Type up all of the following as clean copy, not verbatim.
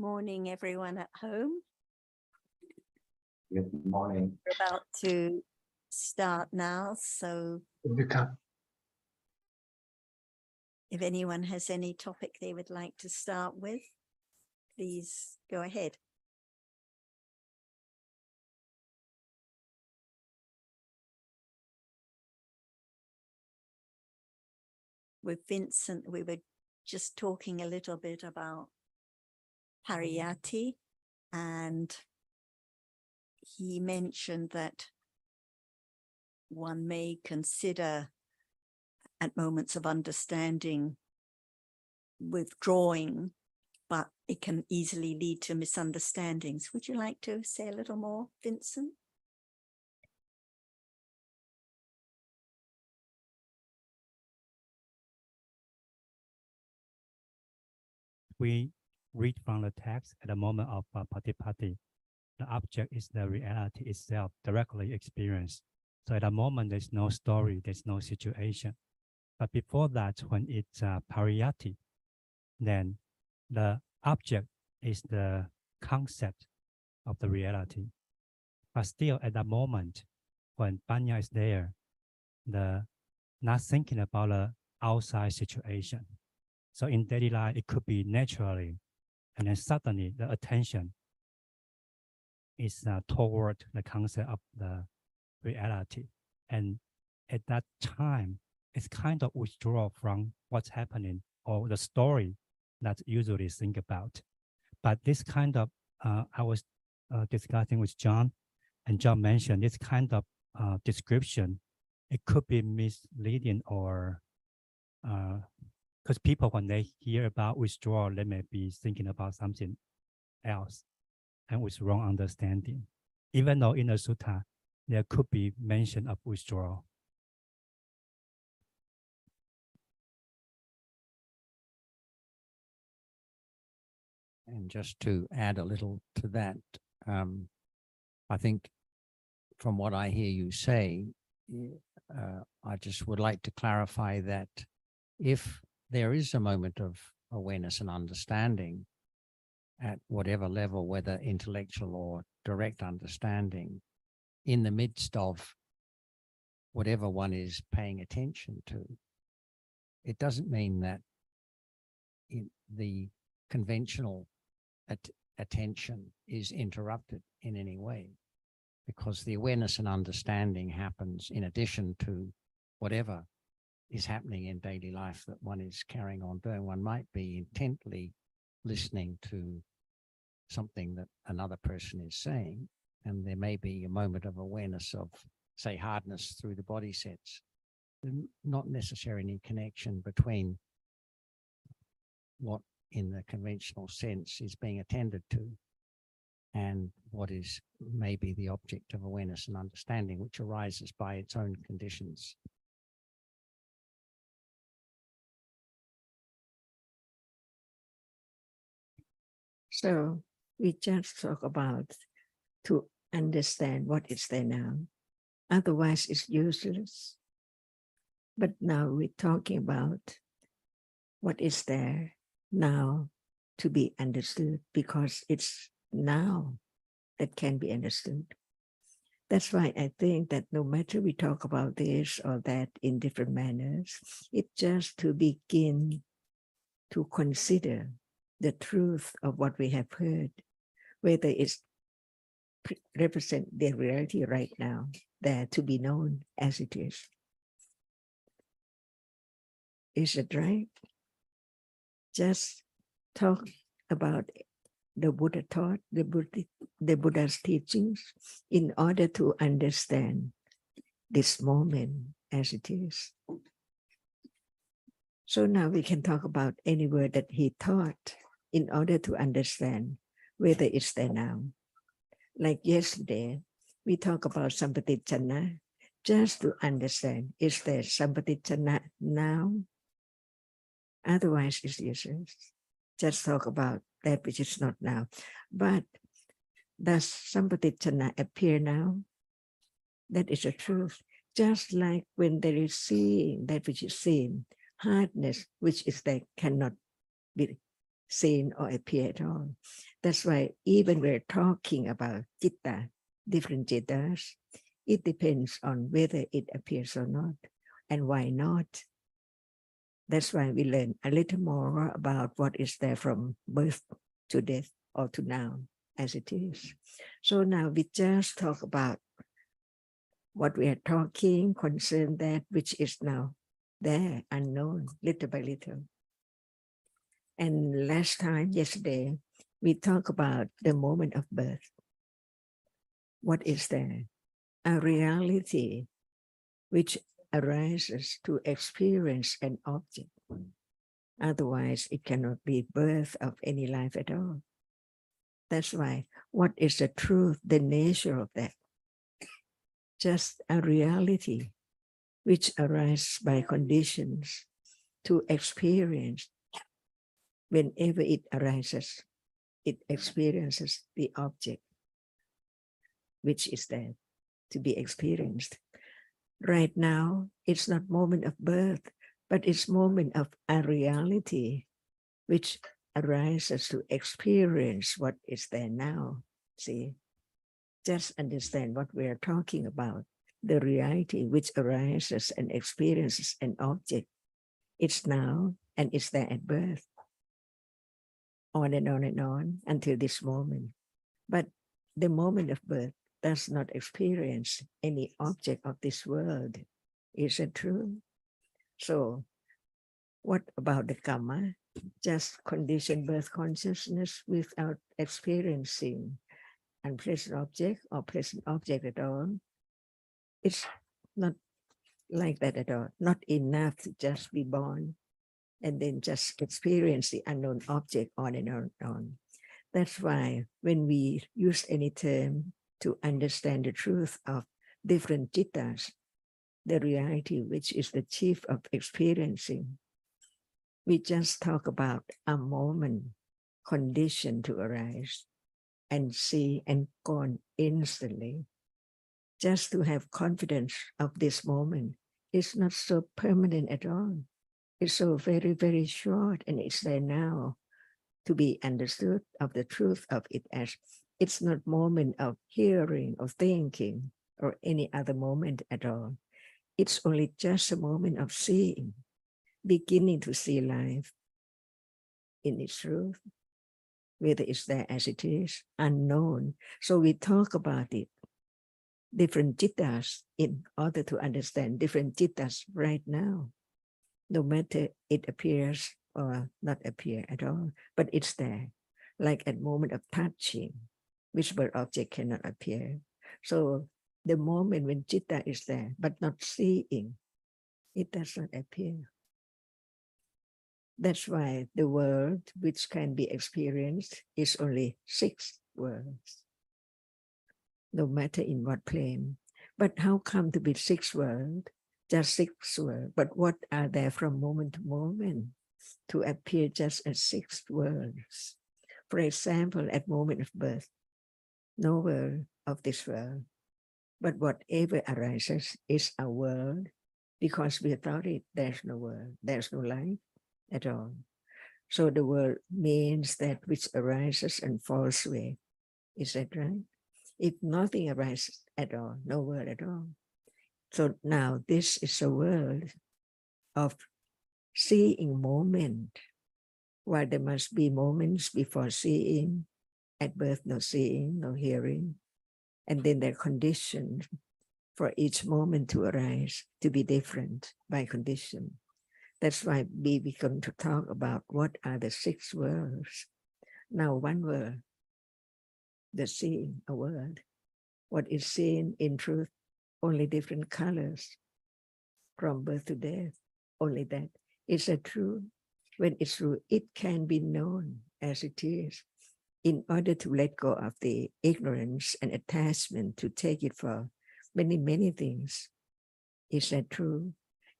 morning, everyone at home. Good morning. We're about to start now, so if anyone has any topic they would like to start with, please go ahead. With Vincent, we were just talking a little bit about pariyatti, and he mentioned that one may consider at moments of understanding withdrawing, but it can easily lead to misunderstandings. Would you like to say a little more, Vincent? We read from the text at the moment of patipati. The object is the reality itself, directly experienced. So at the moment, there's no story, there's no situation. But before that, when it's pariyatti, then the object is the concept of the reality. But still at the moment, when panya is there, not thinking about the outside situation. So in daily life, it could be naturally, and then suddenly the attention is toward the concept of the reality. And at that time, it's kind of withdraw from what's happening or the story that usually think about. But this kind of, I was discussing with John, and John mentioned this kind of description, it could be misleading or because people, when they hear about withdrawal, they may be thinking about something else and with wrong understanding. Even though in the sutta, there could be mention of withdrawal. And just to add a little to that, I think from what I hear you say, I just would like to clarify that if there is a moment of awareness and understanding at whatever level, whether intellectual or direct understanding, in the midst of whatever one is paying attention to, it doesn't mean that the conventional attention is interrupted in any way, because the awareness and understanding happens in addition to whatever is happening in daily life that one is carrying on doing. One might be intently listening to something that another person is saying, and there may be a moment of awareness of, say, hardness through the body sets. Not necessarily any connection between what in the conventional sense is being attended to and what is maybe the object of awareness and understanding, which arises by its own conditions. So we just talk about to understand what is there now. Otherwise, it's useless. But now we're talking about what is there now to be understood, because it's now that can be understood. That's why I think that no matter we talk about this or that in different manners, it's just to begin to consider the truth of what we have heard, whether it's represent the reality right now, there to be known as it is. Is it right? Just talk about the Buddha taught, the Buddha's teachings, in order to understand this moment as it is. So now we can talk about any word that he taught in order to understand whether it's there now. Like yesterday, we talk about Sampatichana, just to understand, is there Sampatichana now? Otherwise, it's useless. Just talk about that which is not now. But does Sampatichana appear now? That is the truth. Just like when there is seeing that which is seen, hardness which is there cannot be seen or appear at all. That's why even we're talking about citta, different cittas, it depends on whether it appears or not, and why not. That's why we learn a little more about what is there from birth to death or to now as it is. So now we just talk about what we are talking concern that which is now there, unknown, little by little. And yesterday, we talked about the moment of birth. What is there? A reality which arises to experience an object. Otherwise, it cannot be birth of any life at all. That's why, what is the truth, the nature of that? Just a reality which arises by conditions to experience. Whenever it arises, it experiences the object which is there to be experienced. Right now, it's not moment of birth, but it's moment of a reality which arises to experience what is there now. See, just understand what we are talking about. The reality which arises and experiences an object. It's now and it's there at birth. On and on and on until this moment. But the moment of birth does not experience any object of this world. Is it true? So what about the karma? Just conditioned birth consciousness without experiencing unpleasant object or pleasant object at all. It's not like that at all. Not enough to just be born and then just experience the unknown object on and on and on. That's why when we use any term to understand the truth of different cittas, the reality which is the chief of experiencing, we just talk about a moment conditioned to arise and see and gone instantly. Just to have confidence of this moment is not so permanent at all. It's so very, very short, and it's there now to be understood of the truth of it as it's not moment of hearing or thinking or any other moment at all. It's only just a moment of seeing, beginning to see life in its truth, whether it's there as it is, unknown. So we talk about it, different cittas, in order to understand different cittas right now. No matter it appears or not appear at all, but it's there, like at moment of touching, which bird object cannot appear. So the moment when citta is there, but not seeing, it does not appear. That's why the world which can be experienced is only 6 worlds, no matter in what plane. But how come to be 6 worlds? Just 6 worlds. But what are there from moment to moment to appear just as 6 worlds? For example, at moment of birth, no world of this world. But whatever arises is a world, because without it, there's no world, there's no life at all. So the world means that which arises and falls away. Is that right? If nothing arises at all, no world at all. So now this is a world of seeing moment, while there must be moments before seeing, at birth no seeing, no hearing, and then there are conditions for each moment to arise, to be different by condition. That's why we begin to talk about what are the 6 worlds. Now 1 word, the seeing, a word. What is seen in truth? Only different colors from birth to death, only that. Is it true? When it's true, it can be known as it is, in order to let go of the ignorance and attachment to take it for many, many things. Is that true?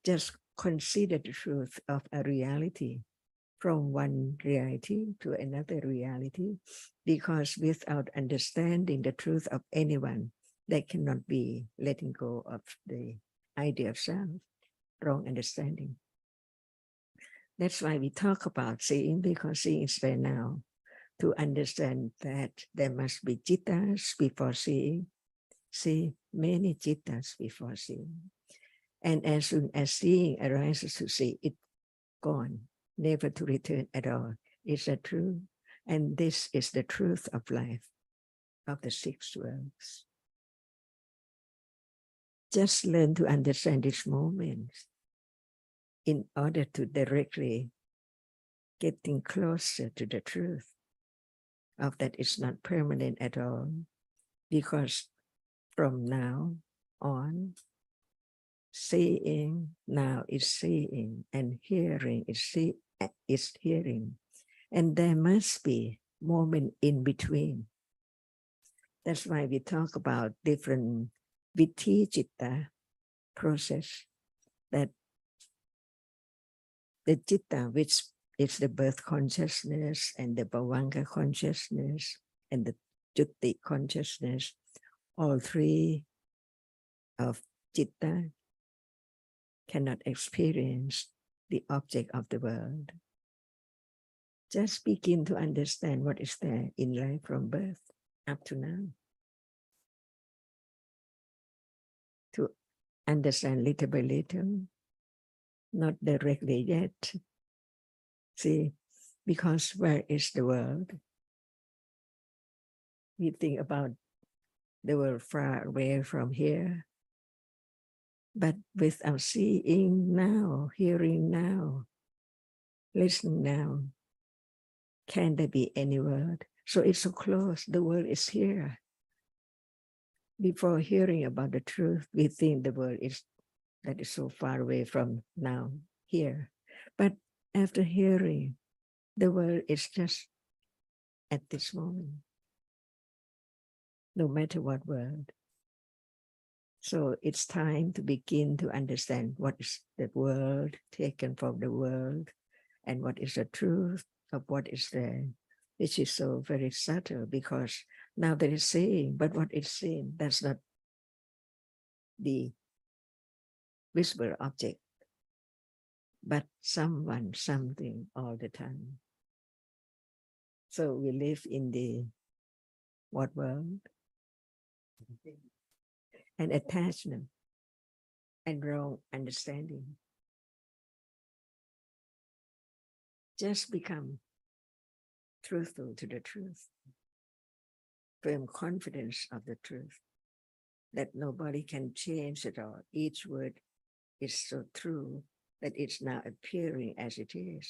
Just consider the truth of a reality from one reality to another reality, because without understanding the truth of anyone, there cannot be letting go of the idea of self, wrong understanding. That's why we talk about seeing, because seeing is there now. To understand that there must be jittas before seeing, see many jittas before seeing. And as soon as seeing arises to see, it gone, never to return at all. Is that true? And this is the truth of life, of the six worlds. Just learn to understand this moment in order to directly getting closer to the truth of that it's not permanent at all, because from now on, seeing now is seeing, and hearing is hearing, and there must be moment in between. That's why we talk about different Vitti Citta process, that the Citta, which is the birth consciousness and the Bhavanga consciousness and the Jutti consciousness, all three of Citta cannot experience the object of the world. Just begin to understand what is there in life from birth up to now. To understand little by little, not directly yet. See, because where is the world? We think about the world far away from here, but without seeing now, hearing now, listening now, can there be any world? So it's so close, the world is here. Before hearing about the truth, we think the world is that is so far away from now, here. But after hearing, the world is just at this moment, no matter what world. So it's time to begin to understand what is the world taken from the world and what is the truth of what is there, which is so very subtle, because now there is seeing, but what is seen, that's not the visible object, but someone, something all the time. So we live in the what world? And attachment and wrong understanding. Just become truthful to the truth. Firm confidence of the truth, that nobody can change it all. Each word is so true that it's now appearing as it is.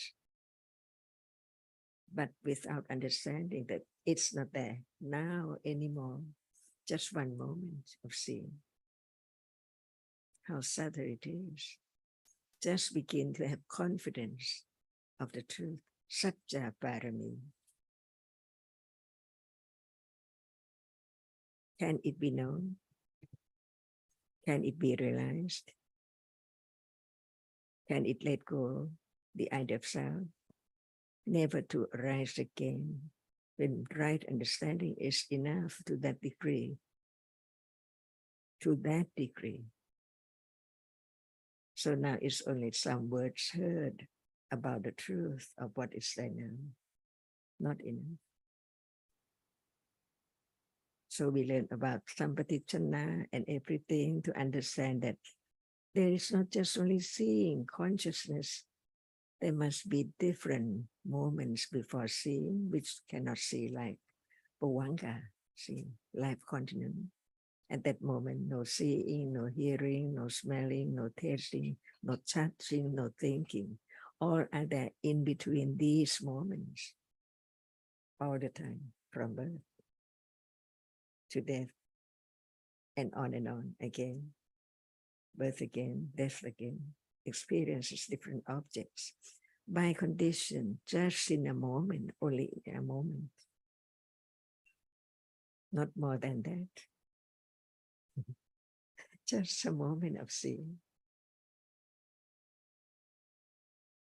But without understanding that it's not there now anymore, just one moment of seeing how subtle it is. Just begin to have confidence of the truth. Satya Parami. Can it be known? Can it be realized? Can it let go the idea of self? Never to arise again, when right understanding is enough to that degree. To that degree. So now it's only some words heard about the truth of what is there now. Not enough. So we learn about Sampatichana and everything to understand that there is not just only seeing consciousness. There must be different moments before seeing, which cannot see like Bhavanga, see, life continent. At that moment, no seeing, no hearing, no smelling, no tasting, no touching, no thinking. All are there in between these moments, all the time, from birth to death, and on again. Birth again, death again, experiences different objects by condition, just in a moment, only in a moment. Not more than that. Just a moment of seeing.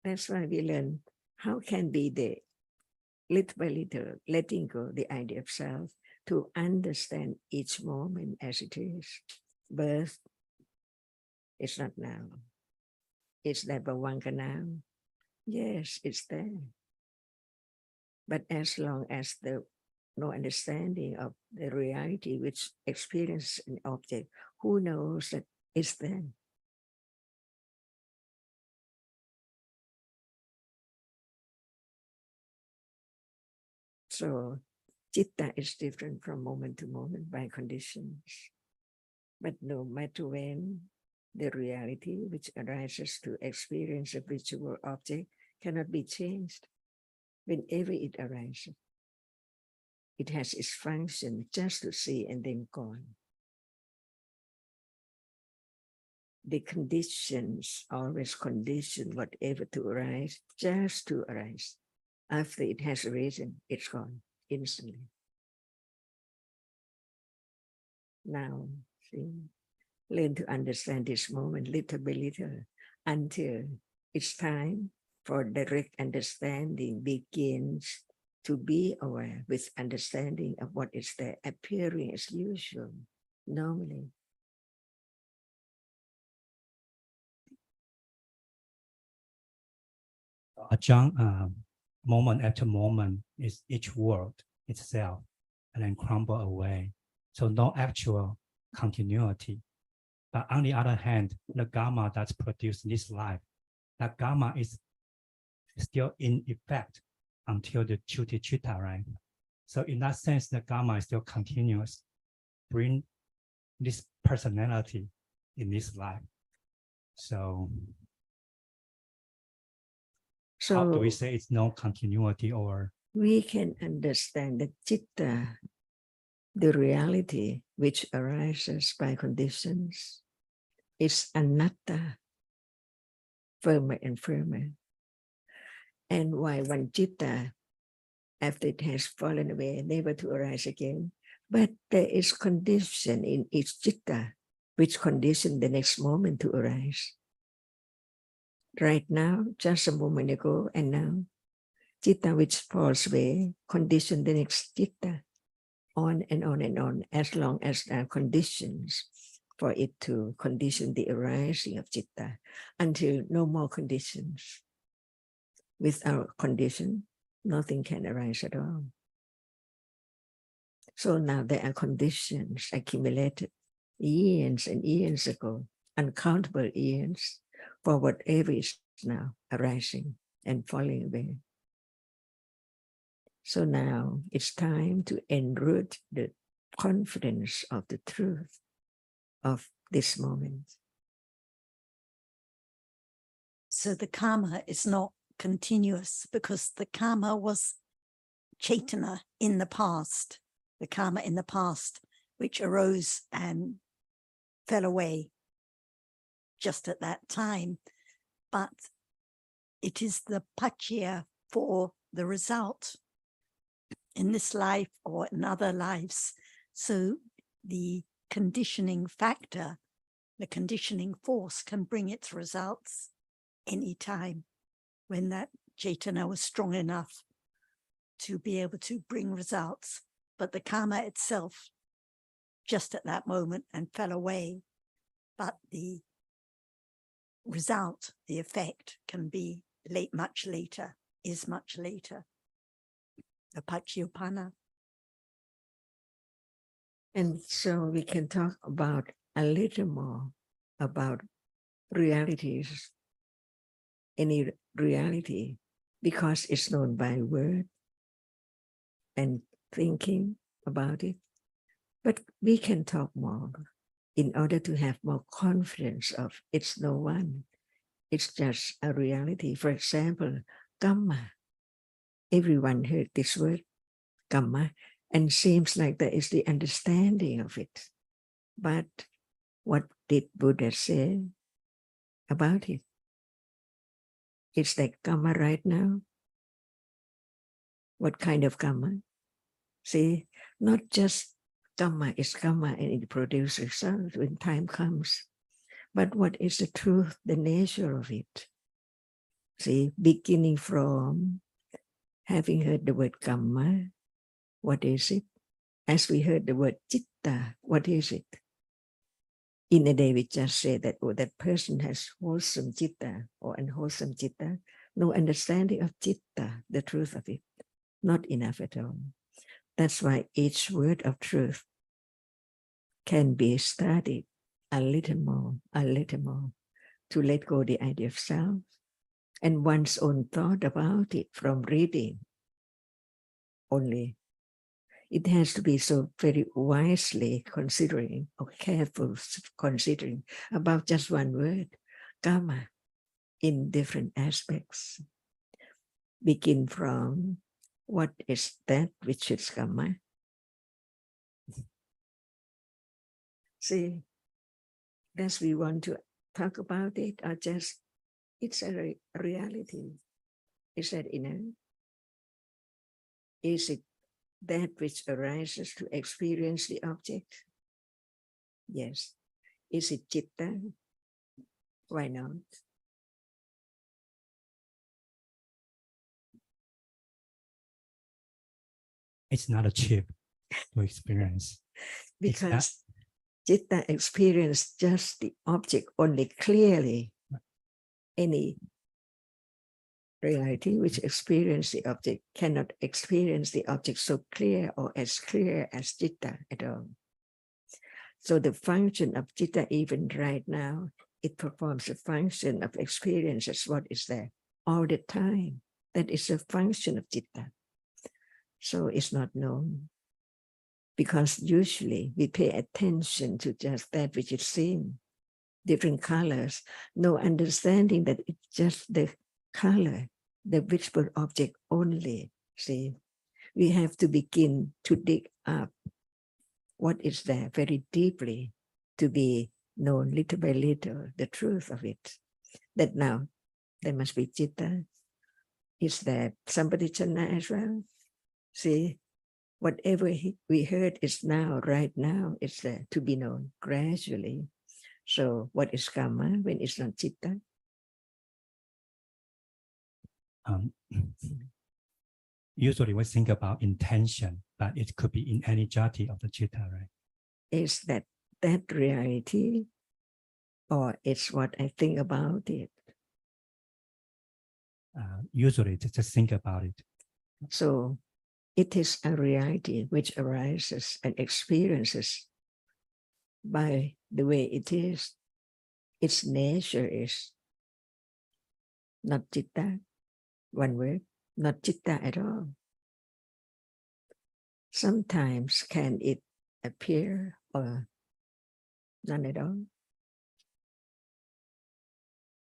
That's why we learn how can be the little by little letting go the idea of self to understand each moment as it is. Birth is not now. It's that Bhavanga now. Yes, it's there. But as long as the no understanding of the reality which experience an object, who knows that it's there? So citta is different from moment to moment by conditions. But no matter when, the reality which arises to experience a visual object cannot be changed. Whenever it arises, it has its function just to see and then gone. The conditions always condition whatever to arise, just to arise. After it has arisen, it's gone instantly. Now, see, learn to understand this moment little by little until it's time for direct understanding begins to be aware with understanding of what is there appearing as usual, normally. Moment after moment is each word itself and then crumble away. So no actual continuity. But on the other hand, the Dhamma that's produced this life, that Dhamma is still in effect until the Chuti Chitta, right? So in that sense, the Dhamma is still continuous, bring this personality in this life. So how do we say it's no continuity, or? We can understand that citta, the reality which arises by conditions, is anatta, firmer and firmer. And why one citta, after it has fallen away, never to arise again, but there is condition in each citta, which condition the next moment to arise. Right now, just a moment ago, and now, citta which falls away, condition the next citta, on and on and on, as long as there are conditions for it to condition the arising of citta, until no more conditions. Without condition, nothing can arise at all. So now there are conditions accumulated years and years ago, uncountable years, for whatever is now arising and falling away. So now it's time to enroot the confidence of the truth of this moment. So the karma is not continuous because the karma was Chaitana in the past, the karma in the past, which arose and fell away just at that time. But it is the paccaya for the result in this life or in other lives. So the conditioning factor, the conditioning force can bring its results anytime when that Chaitana was strong enough to be able to bring results. But the karma itself, just at that moment and fell away. But the result, the effect can be much later, is much later. The Paccayapana. And so we can talk about a little more about realities, any reality, because it's known by word and thinking about it. But we can talk more in order to have more confidence of it's no one. It's just a reality. For example, Dhamma. Everyone heard this word, Dhamma, and seems like there is the understanding of it. But what did Buddha say about it? It's like Dhamma right now. What kind of Dhamma? See, not just Dhamma is Dhamma and it produces results when time comes. But what is the truth, the nature of it? See, beginning from having heard the word Dhamma, what is it? As we heard the word citta, what is it? In a day we just say that, oh, that person has wholesome citta or unwholesome citta, no understanding of citta, the truth of it, not enough at all. That's why each word of truth can be studied a little more, to let go the idea of self and one's own thought about it from reading only. It has to be so very wisely considering or careful considering about just one word, karma, in different aspects. Begin from what is that which is karma. See, does we want to talk about it or just it's a reality? Is that enough? Is it that which arises to experience the object? Yes. Is it citta? Why not? It's not achieved to experience. Because citta experience just the object only clearly. Any reality which experience the object cannot experience the object so clear or as clear as citta at all. So the function of citta, even right now, it performs a function of experience as what is there all the time. That is a function of citta. So it's not known. Because usually we pay attention to just that which is seen, different colors, no understanding that it's just the color, the visible object only. See, we have to begin to dig up what is there very deeply to be known little by little, the truth of it. That now there must be citta. Is there Sampadichana as well? See, whatever we heard is now, right now, it's there to be known gradually. So what is karma when it's not citta? Usually we think about intention, but it could be in any jati of the citta, right? Is that reality, or it's what I think about it? Usually just think about it. So it is a reality which arises and experiences by the way it is. Its nature is not citta, one word, not citta at all. Sometimes can it appear or none at all?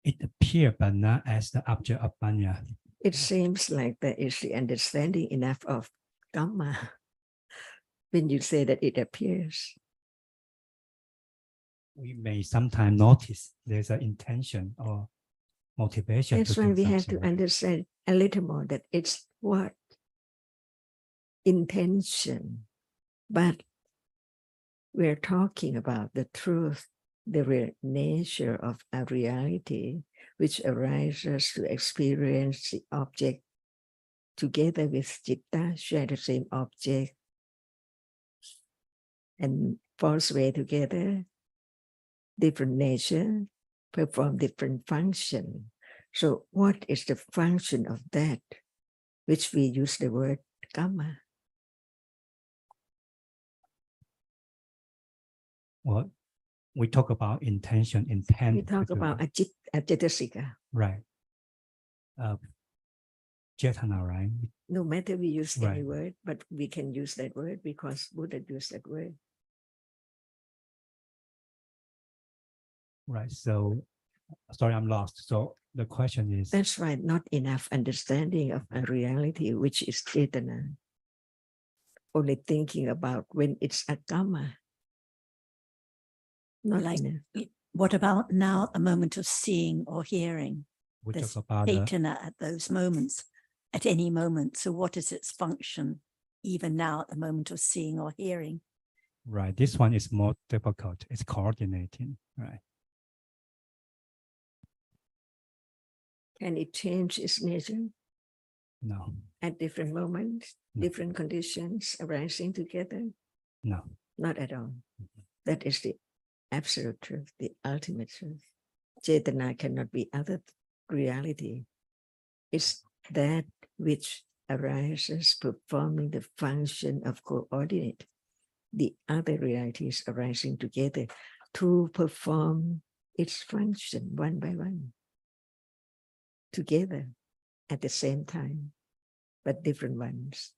It appears, but not as the object of panya. It seems like there is the understanding enough of Dhamma when you say that it appears. We may sometimes notice there's an intention or motivation. That's why we have to understand a little more that it's what? Intention. But we're talking about the truth, the real nature of a reality which arises to experience the object together with citta, share the same object, and false way together, different nature, perform different function. So what is the function of that, which we use the word karma? Well, we talk about intention, intent. We talk about cetasika. Right. Cetana, right? No matter we use any Right. word, but we can use that word because Buddha used that word. Right. So, sorry, I'm lost. So the question is, That's right, not enough understanding of a reality which is cetana. Only thinking about when it's a karma. Not Like, enough. what about now a moment of seeing or hearing? we There's talk about cetana at those moments, at any moment. So what is its function even now at the moment of seeing or hearing? right. This one is more difficult. It's coordinating, right? Can it change its nature No, at different moments, No. different conditions arising together? no. Not at all. That is the absolute truth, the ultimate truth. Cetana cannot be other reality. is that which arises performing the function of coordinate the other realities arising together to perform its function one by one, together at the same time, but different ones.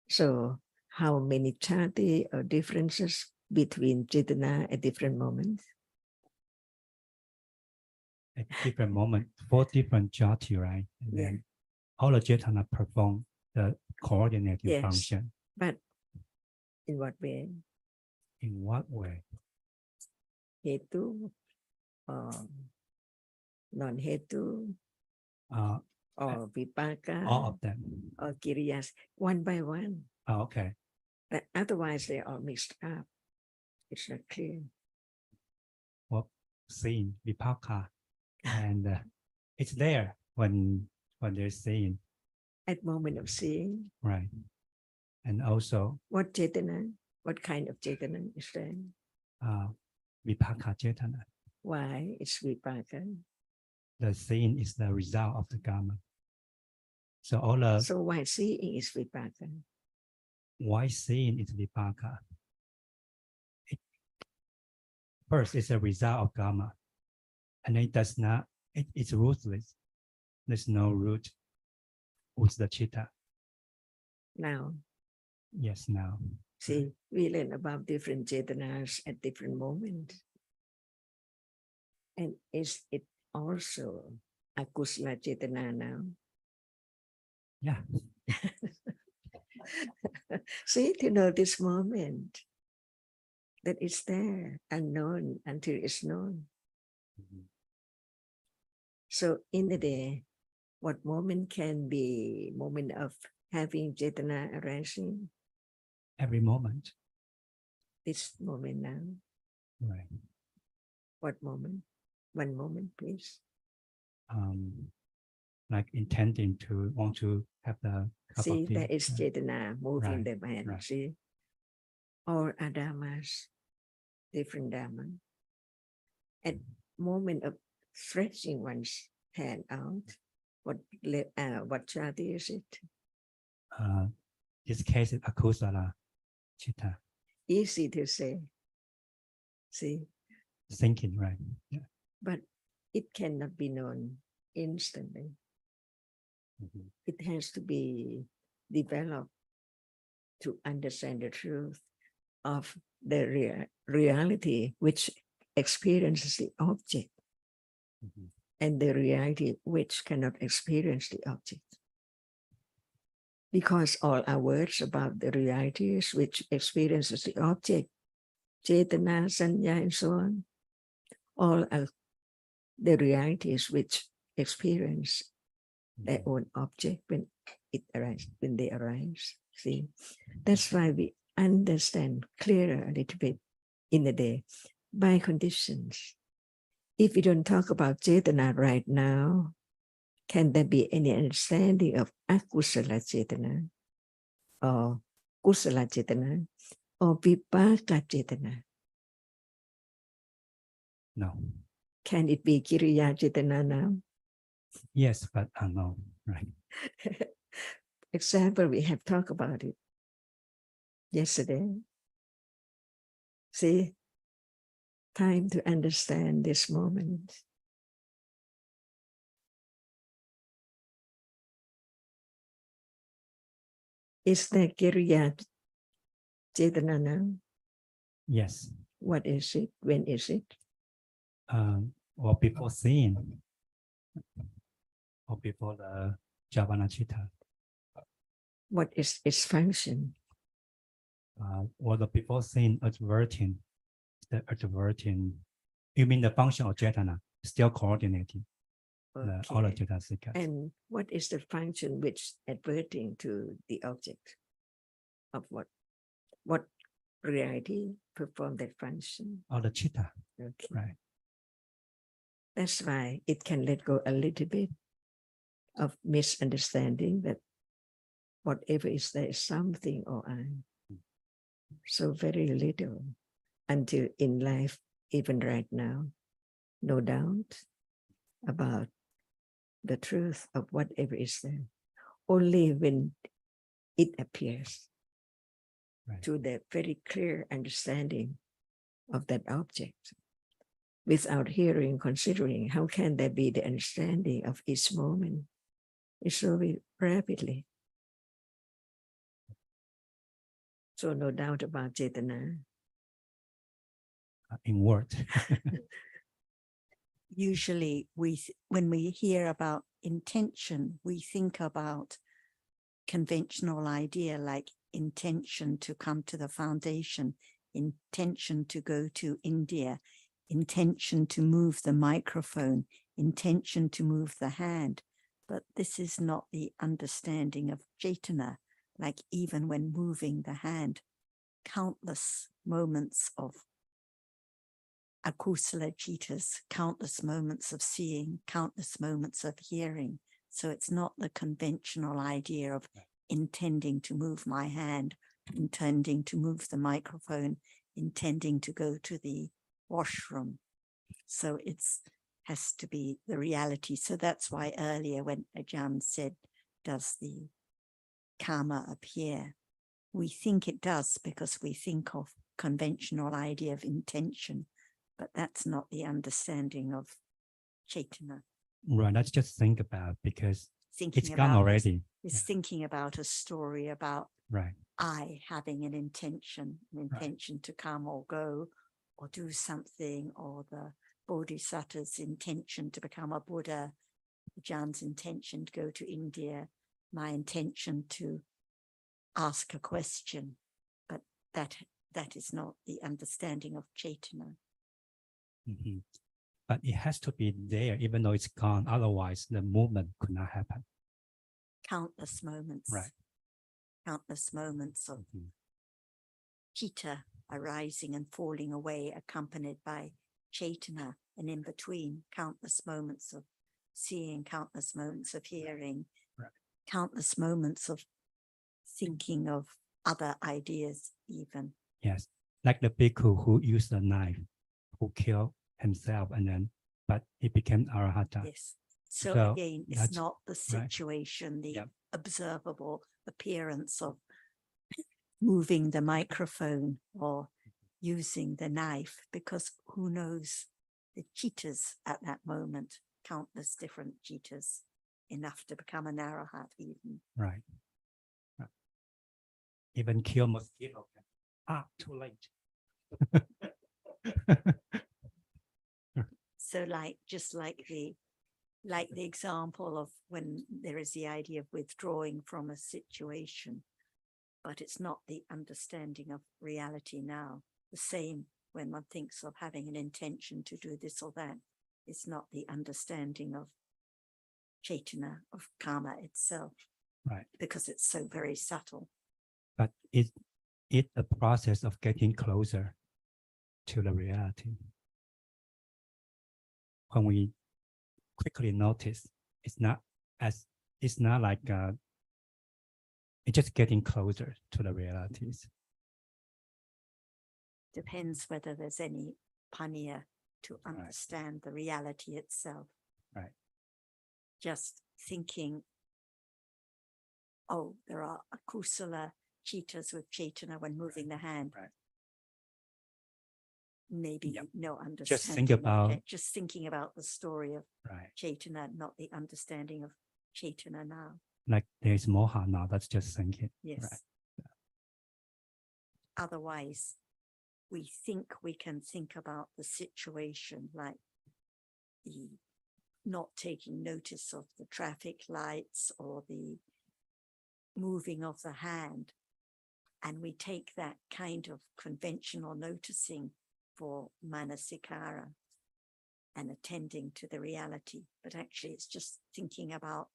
So how many chati or differences between Chetana at different moments? At different moment, 4 different jati, right? And Yeah. then all the Chetana perform the coordinating Yes. function. But in what way? In what way? Hetu or non-hetu Uh, or vipaka all of them. or kiriyas, one by one. Oh, okay. But otherwise they are mixed up. It's not clear. Well, seeing vipaka, and it's there when they're seeing, At moment of seeing, right? And also what Chetana, what kind of Chetana is there? vipaka Chetana. Why it's vipaka? The seeing is the result of the karma. So all the So why seeing is vipaka? why seeing is vipaka. First, it's a result of karma, and it does not. It's rootless. There's no root with the chitta. Now, Yes, now. see, we learn about different Chetanas at different moments. And is it also a kusala Chetana now? Yeah. See, to know this moment, that it's there, unknown until it's known. So in the day, what moment can be moment of having Chetana arising? Every moment. This moment now. Right. What moment? One moment, please. Like intending to want to have the cup See, of tea. that is Chetana moving Right, the hand, right. see? Or Dhammas, different Dhamma. At moment of stretching one's hand out, what chati is it? This case is akusala chitta. Easy to say. See, Thinking, right? Yeah. but it cannot be known instantly. Mhm. It has to be developed to understand the truth of the reality which experiences the object, Mhm. and the reality which cannot experience the object. Because all our words about the realities which experiences the object, Chetana, Sanya, and so on, all are the realities which experience their own object when it arises, when they arise. See, that's why we understand clearer a little bit in the day by conditions. If we don't talk about Chetana right now, can there be any understanding of akusala Chetana or kusala Chetana or vipaka Chetana? No. Can it be kiriya Chetana now? Yes, but unknown, right? Example, we have talked about it yesterday. See, time to understand this moment. Is there kiriya Chetana now? Yes. What is it? When is it? Or before seeing, or before the Javana chitta, What is its function? or the before seeing adverting, the adverting. You mean the function of Chetana still coordinating all the Okay. Chetasikas? And what is the function which adverting to the object of what? What reality perform that function? All the chitta, Okay. right? That's why it can let go a little bit of misunderstanding that whatever is there is something or I. So very little until in life, even right now, no doubt about the truth of whatever is there. Only when it appears Right. to the very clear understanding of that object. Without hearing, considering, how can there be the understanding of each moment? It's so rapidly. So no doubt about Chetana. In words. Usually when we hear about intention, we think about conventional idea like intention to come to the foundation, intention to go to India, intention to move the microphone, intention to move the hand. But this is not the understanding of Chetana, like even when moving the hand, countless moments of akusala citas, countless moments of seeing, countless moments of hearing. So it's not the conventional idea of intending to move my hand, intending to move the microphone, intending to go to the washroom. So it's has to be the reality. So that's why earlier when Ajahn said, does the karma appear? We think it does because we think of conventional idea of intention, but that's not the understanding of Chetana. Right. Let's just think about, because Thinking it's gone about already. is thinking about a story about Right. I having an intention to come or go or do something, or the Bodhisattva's intention to become a Buddha, Jan's intention to go to India, my intention to ask a question. But that is not the understanding of Chetana. Mhm. But it has to be there, even though it's gone. Otherwise, the movement could not happen. Countless moments. Right. Countless moments of Mhm. Chitta arising and falling away, accompanied by Chetana, and in between, countless moments of seeing, countless moments of hearing, Right. countless moments of thinking of other ideas even. Yes. Like the bhikkhu who used a knife, who killed himself, and then, but he became arahata. Yes. So again, it's that's not the right. situation, the Yep. observable appearance of moving the microphone or using the knife, because who knows the cheetahs at that moment, countless different cheetahs, enough to become an arahat even. Right. Right. Even kill mosquito. Too late. So like, just like the example of when there is the idea of withdrawing from a situation, but it's not the understanding of reality now. The same when one thinks of having an intention to do this or that, it's not the understanding of Chetana, of karma itself. Right. Because it's so very subtle. But it's a process of getting closer to the reality. When we quickly notice, it's not like it's just getting closer to the realities. Depends whether there's any panya to understand the reality itself. Right. Just thinking, oh, there are akusala citas with Chetana when moving the hand. Right. Maybe Yep. no understanding. Just think about just thinking about the story of right. Chetana, not the understanding of Chetana now. Like there's moha now. That's just thinking. Yes. Right. Otherwise, we think we can think about the situation like the not taking notice of the traffic lights or the moving of the hand. And we take that kind of conventional noticing for manasikara and attending to the reality. But actually, it's just thinking about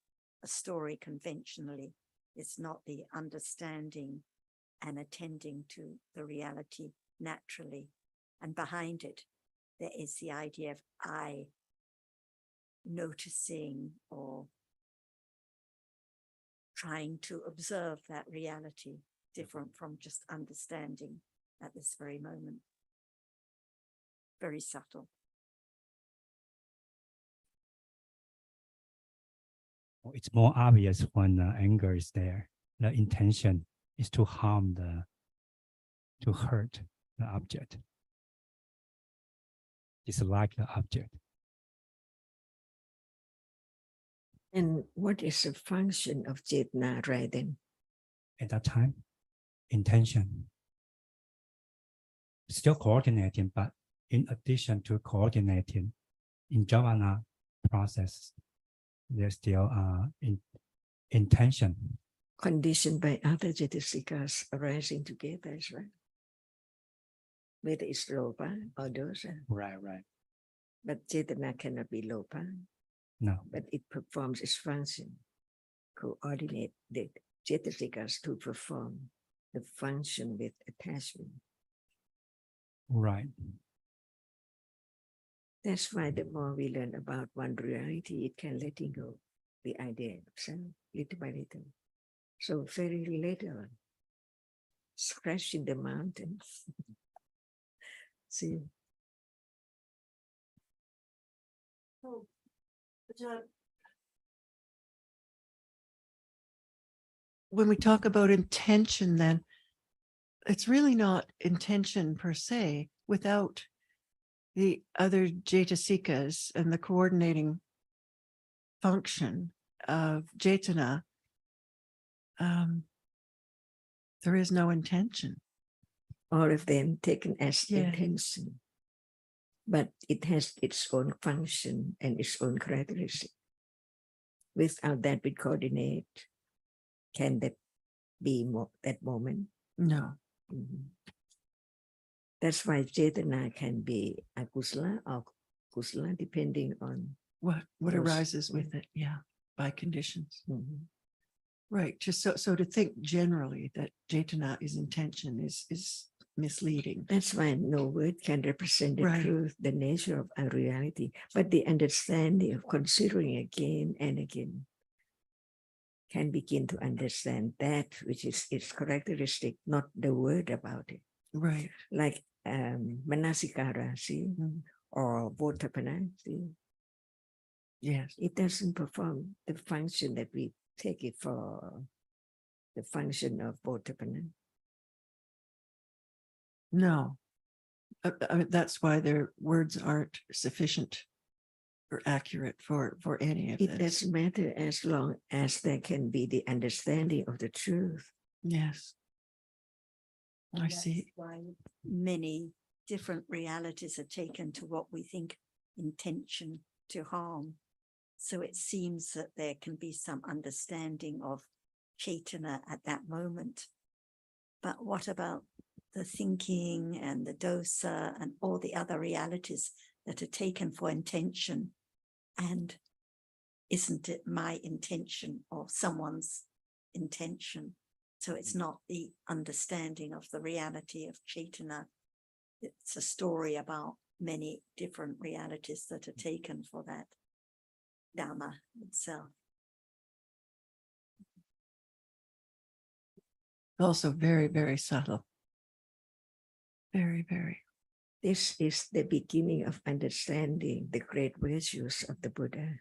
a story conventionally. It's not the understanding and attending to the reality naturally. And behind it, there is the idea of I noticing or trying to observe that reality, different from just understanding at this very moment. Very subtle. It's more obvious when anger is there. The intention is to harm to hurt the object, dislike the object. And what is the function of Chetana right then? At that time, intention. Still coordinating, but in addition to coordinating, in Jhana process, there's still intention. Conditioned by other Jetasikas arising together, is right? Whether it's Lopa or Dosa. Right. But Chetana cannot be Lopa, No. but it performs its function. Coordinate the Jetasikas to perform the function with attachment. Right. That's why the more we learn about one reality, it can letting go the idea of self little by little. So very relatable. Scratching the mountain. See. Oh, Ajahn, when we talk about intention, then it's really not intention per se without the other Jetasikas and the coordinating function of Chetana. There is no intention. All of them taken as Yeah. intention. But it has its own function and its own characteristic. Without that, we coordinate. Can that be that moment? No. Mhm. That's why Chetana can be akusala or kusala, depending on. What Those- arises with it? Yeah, by conditions. Mhm. Right. Just so to think generally that Chetana is intention is misleading. That's why no word can represent the Right. truth, the nature of our reality, but the understanding of considering again and again can begin to understand that which is its characteristic, not the word about it. Right. Like manasikara, see, Mm. or bodhapana, see, Yes. it doesn't perform the function that we take it for the function of bodhapana. No. That's why their words aren't sufficient or accurate for any of It this. doesn't matter as long as there can be the understanding of the truth. Yes. I And that's see. why many different realities are taken to what we think intention to harm. So it seems that there can be some understanding of Chetana at that moment. But what about the thinking and the dosa and all the other realities that are taken for intention? And isn't it my intention or someone's intention? So it's not the understanding of the reality of Chetana. It's a story about many different realities that are taken for that Dhamma itself. Also very, very subtle. Very, very. This is the beginning of understanding the great virtues of the Buddha.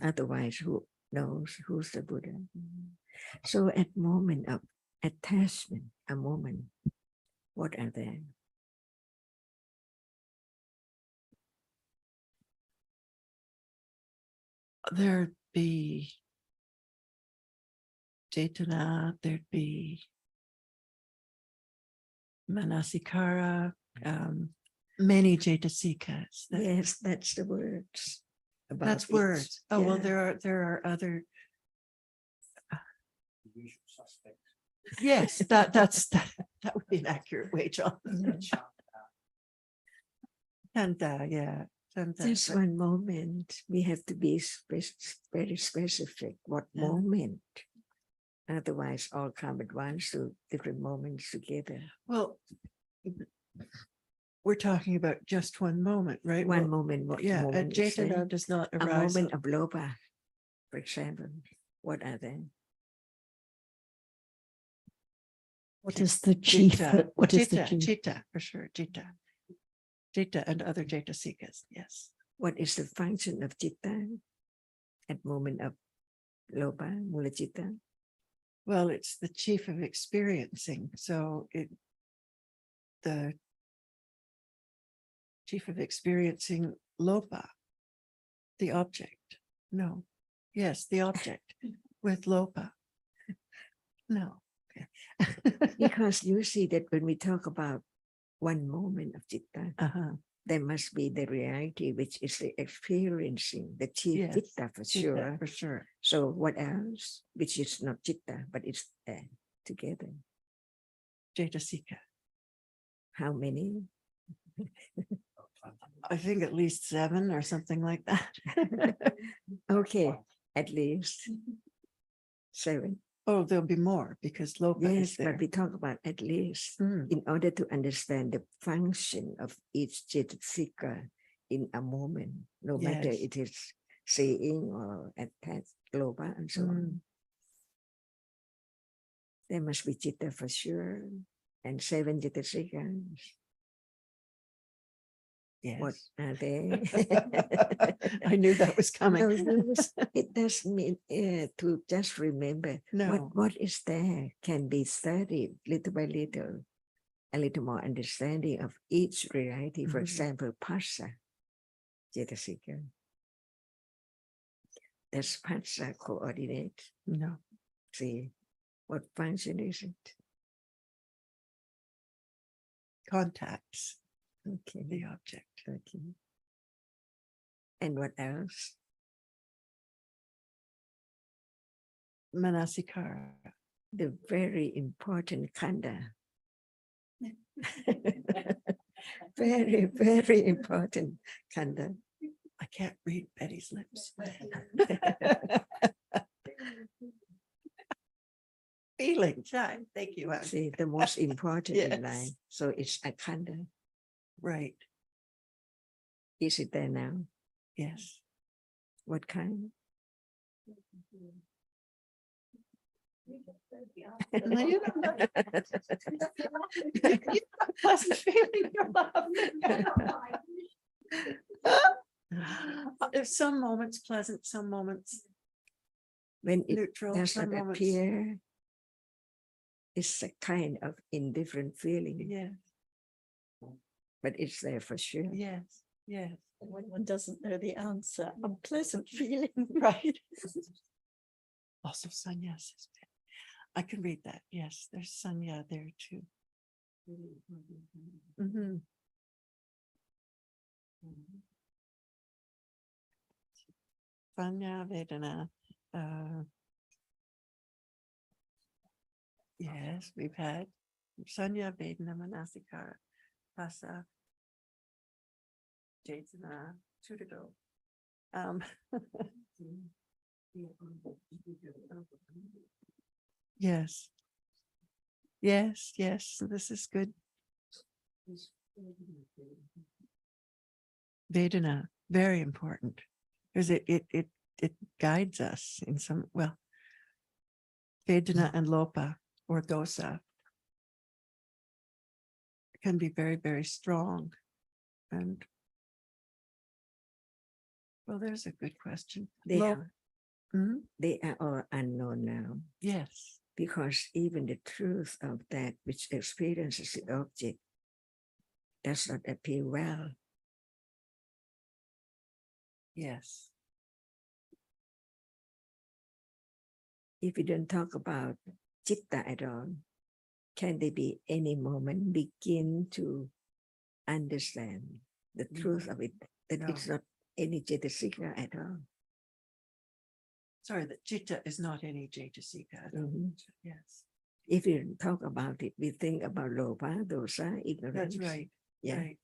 Otherwise, who knows who's the Buddha? So at moment of attachment, a moment, what are they? There'd be Chetana, there'd be Manasikara, many Jetasikas. Yes, that's the words. About That's it. words. Oh, well, Yeah. there are other. Yes, that would be an accurate way, John. And yeah. Just one moment. We have to be very specific. What Yeah. moment? Otherwise, all come at once, so different moments together. Well, we're talking about just one moment, right? One Well, moment. What yeah, moment and is there? Chetana does not A arise. moment of lopa, for example. What are they? What is the chief? Citta, What is the Citta, chief? Citta, for sure, Citta. Citta and other Jetasikas, yes. What is the function of citta at moment of Lopa, Mula Chitta. Well, it's the chief of experiencing. So the chief of experiencing Lopa, the object. No. Yes, the object with Lopa. No. Because you see that when we talk about one moment of Chitta, Uh-huh. there must be the reality, which is the experiencing, the chief Yes, Chitta for Chitta, sure. for sure. So what else? Which is not Chitta, but it's there together. Cetasika. How many? I think at least 7 or something like that. Okay, at least 7. Oh, there'll be more because Lopa Yes, is there. but we talk about at least Mm, in order to understand the function of each Cetasika in a moment, no matter Yes. it is seeing or attached, Lopa and so on. There must be Chitta for sure, and 7 Cetasikas. yes. What are they? I knew that was coming. No, yes, it does mean to just remember No. what is there can be studied little by little, a little more understanding of each reality. For Mhm. example, Phassa, Cetasika. Does Phassa coordinate? No. See, what function is it? Contacts Okay, the object. okay. And what else? Manasikara. The very important kanda. Very, very important kanda. I can't read Betty's lips. Feelings. Hi, thank you. Anne. See, the most important in Yes. life. So it's a kanda. Right. Is it there now? Yes. What kind? No, you don't know. You have a pleasant feeling you're laughing. There's some moments pleasant, some moments When it neutral, does some not moments. appear, it's a kind of indifferent feeling, Yes, but it's there for sure. yes, yes. When one doesn't know the answer, unpleasant feeling. Right. Also sannyas. I can read that. Yes, there's sanya there too. Mhm. Sanya Vedana. Yes, we've had Sanya Vedana Manasikara Phassa Cetana 2 to go. Yes. Yes, yes, this is good. Vedana, very important, because it guides us in some, well, Vedana and Lopa or dosa can be very, very strong. And well, there's a good question. They Lo- are, Mhm. they are all unknown now, Yes, because even the truth of that which experiences the object does not appear well. yes, If we don't talk about Chitta at all, can there be any moment begin to understand the truth of it, that No. it's not any Cetasika at all? sorry, that Chitta is not any Cetasika. Mhm. Yes, If we don't talk about it, we think about Lopa, Dosa, ignorance. that's right, Yeah. right.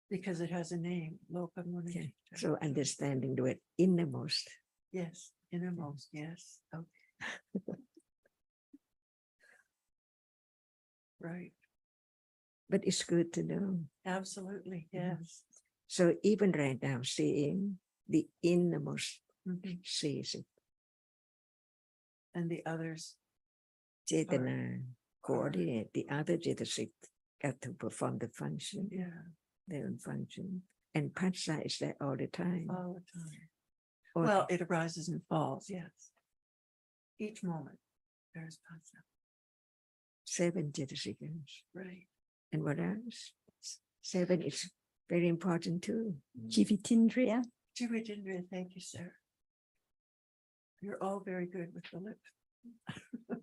Because it has a name, Lopa Muna Okay. Chitta. So understanding the word innermost. Yes, innermost, yes, okay. Right, But it's good to know. absolutely, Mhm. yes. So even right now, seeing the innermost Mhm. sees it. And the others, Cetana coordinate the other Cetasik got to perform the function, yeah, their own function. And Phassa is there all the time. all the time. Or Well, it arises and falls, yes. Each moment there is Pancha. 7 Jetasikas. Right. And what else? 7 is very important too. Jivitindriya, Jivitindriya, thank you, Sarah. You're all very good with the lip.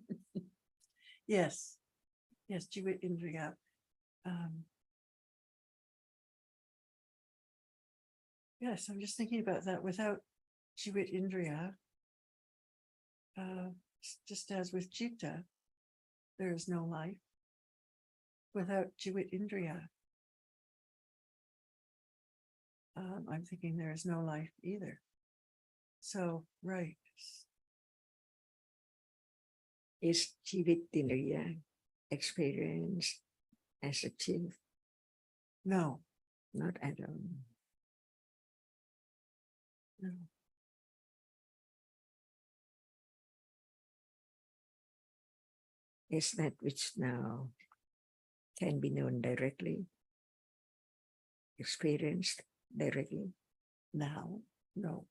Yes. Yes, Jivitindriya. Yes, I'm just thinking about that. Without Jivitindriya, just as with Chitta, there is no life. Without Jivitindriya, I'm thinking there is no life either. So, right. Is Jivitindriya experienced as a chief? No, Not at all. no. Is that which now can be known directly, experienced directly? Now, no.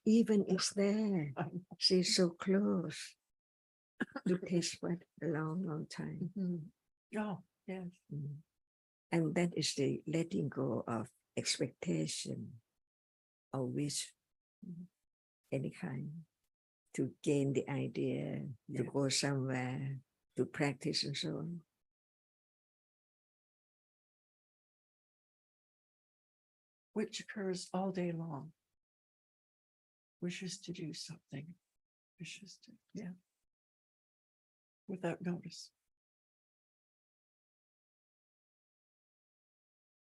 Even is there. She's so close to taste what a long, long time. Mhm. Oh, yes. Mm. And that is the letting go of expectation or wish, any kind, to gain the idea, to Yes. go somewhere, to practice and so on. Which occurs all day long. Wishes to do something. Wishes to, yeah. Without notice.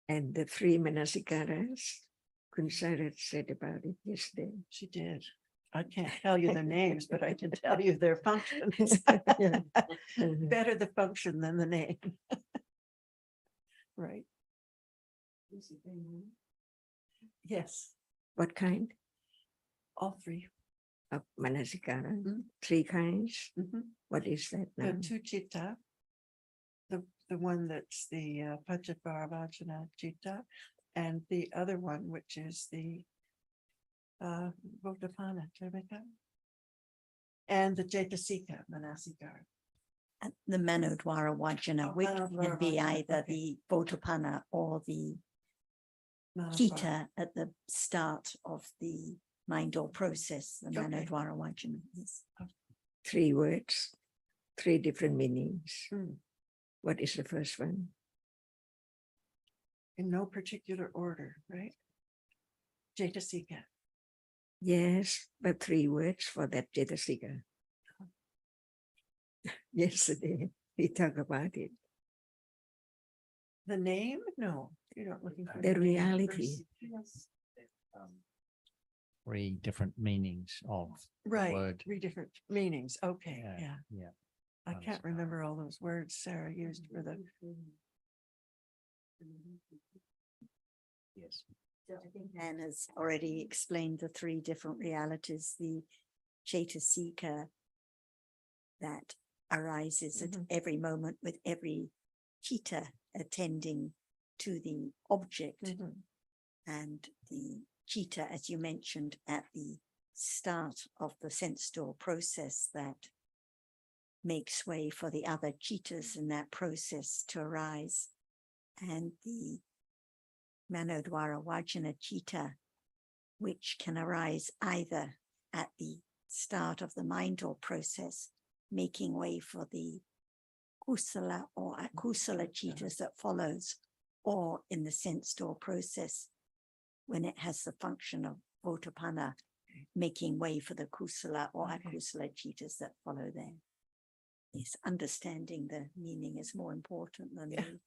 And the 3 manasikaras, Kunsara said about it yesterday. She did. I can't tell you their names, but I can tell you their functions. Yeah. Mhm. Better the function than the name. Right. Yes, What kind all three. of manasikara? Mm. 3 kinds. Mhm. What is that now? The two chitta, the one that's the Panchaparavajana chitta, and the other one, which is the Vodapana, and the Jaitasika Manasikara. and the Manodwara Wajana, Oh, which Manodwara can be Vajana, either okay. the Votapana or the Manasvara. Kita at the start of the mind or process, the Okay. Manodwara Wajana. Yes. 3 words, 3 different meanings. Mm. What is the first one? In no particular order, right? Jaitasika. Yes, but 3 words for that Jetasika. Yesterday we talked about it. The name? No, you're not looking for The name. reality. Yes. 3 different meanings of the Right, word. 3 different meanings. Okay, yeah. Yeah. I can't Understand. remember all those words Sarah used for the. Yes. So I think Anne has already explained the 3 different realities, the Jaitasika that arises at Mhm. every moment with every Chitta attending to the object, Mhm. and the Chitta, as you mentioned, at the start of the sense door process that makes way for the other Chittas in that process to arise, and the Manodwara Wajana Chitta, which can arise either at the start of the mind or process, making way for the kusala or akusala chittas that follows, or in the sense door process, when it has the function of Votapana, making way for the kusala or Okay. akusala chittas that follow there. Yes, understanding the meaning is more important than Yeah. the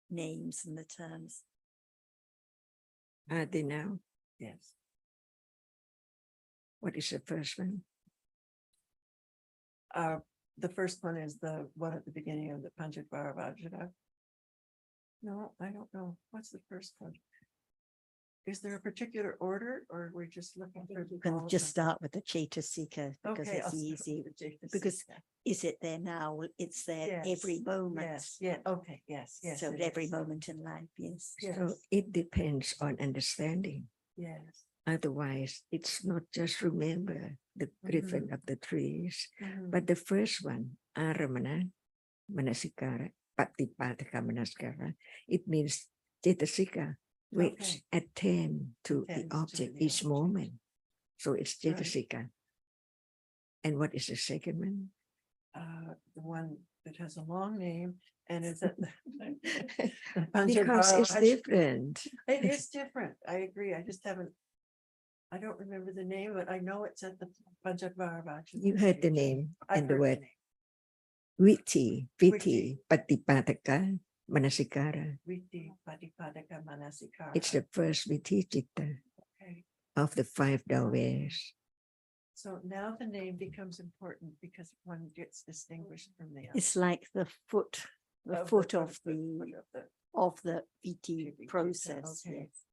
names and the terms. Are they now? Yes. What is the first one? The first one is the one at the beginning of the Panchaparavajana. No, I don't know. What's the first one? Is there a particular order, or we're just looking for? You can all of just them? start with the Jaitasika because Okay, it's I'll start easy. with the Jaitasika. because Is it there now? Well, it's there every Yes, moment. Yes, yeah, okay, yes, yes. So it at every is. moment in life, yes. Yes, So it depends on understanding. yes. Otherwise, it's not just remember the griffin of the trees. Mhm. But the first one, aramana, manasikara, patipadaka manasikara, it means cetasika, which Okay. attend to Attends the to object the each object. moment. So it's Right. cetasika. And what is the second one? The one that has a long name and is at the. the Pancha Because it's Bharaj. different. It is different. I agree. I just haven't. I don't remember the name, but I know it's at the Panchadvaraj. You heard the name I've and the heard word name. viti, Viti. patipadaka, manasikara. Viti Patipadaka Manasikara. It's the first viti citta Okay. of the 5 doorways. So now the name becomes important because one gets distinguished from the other. It's like the foot of foot the of the VT VT, process. okay. Yes.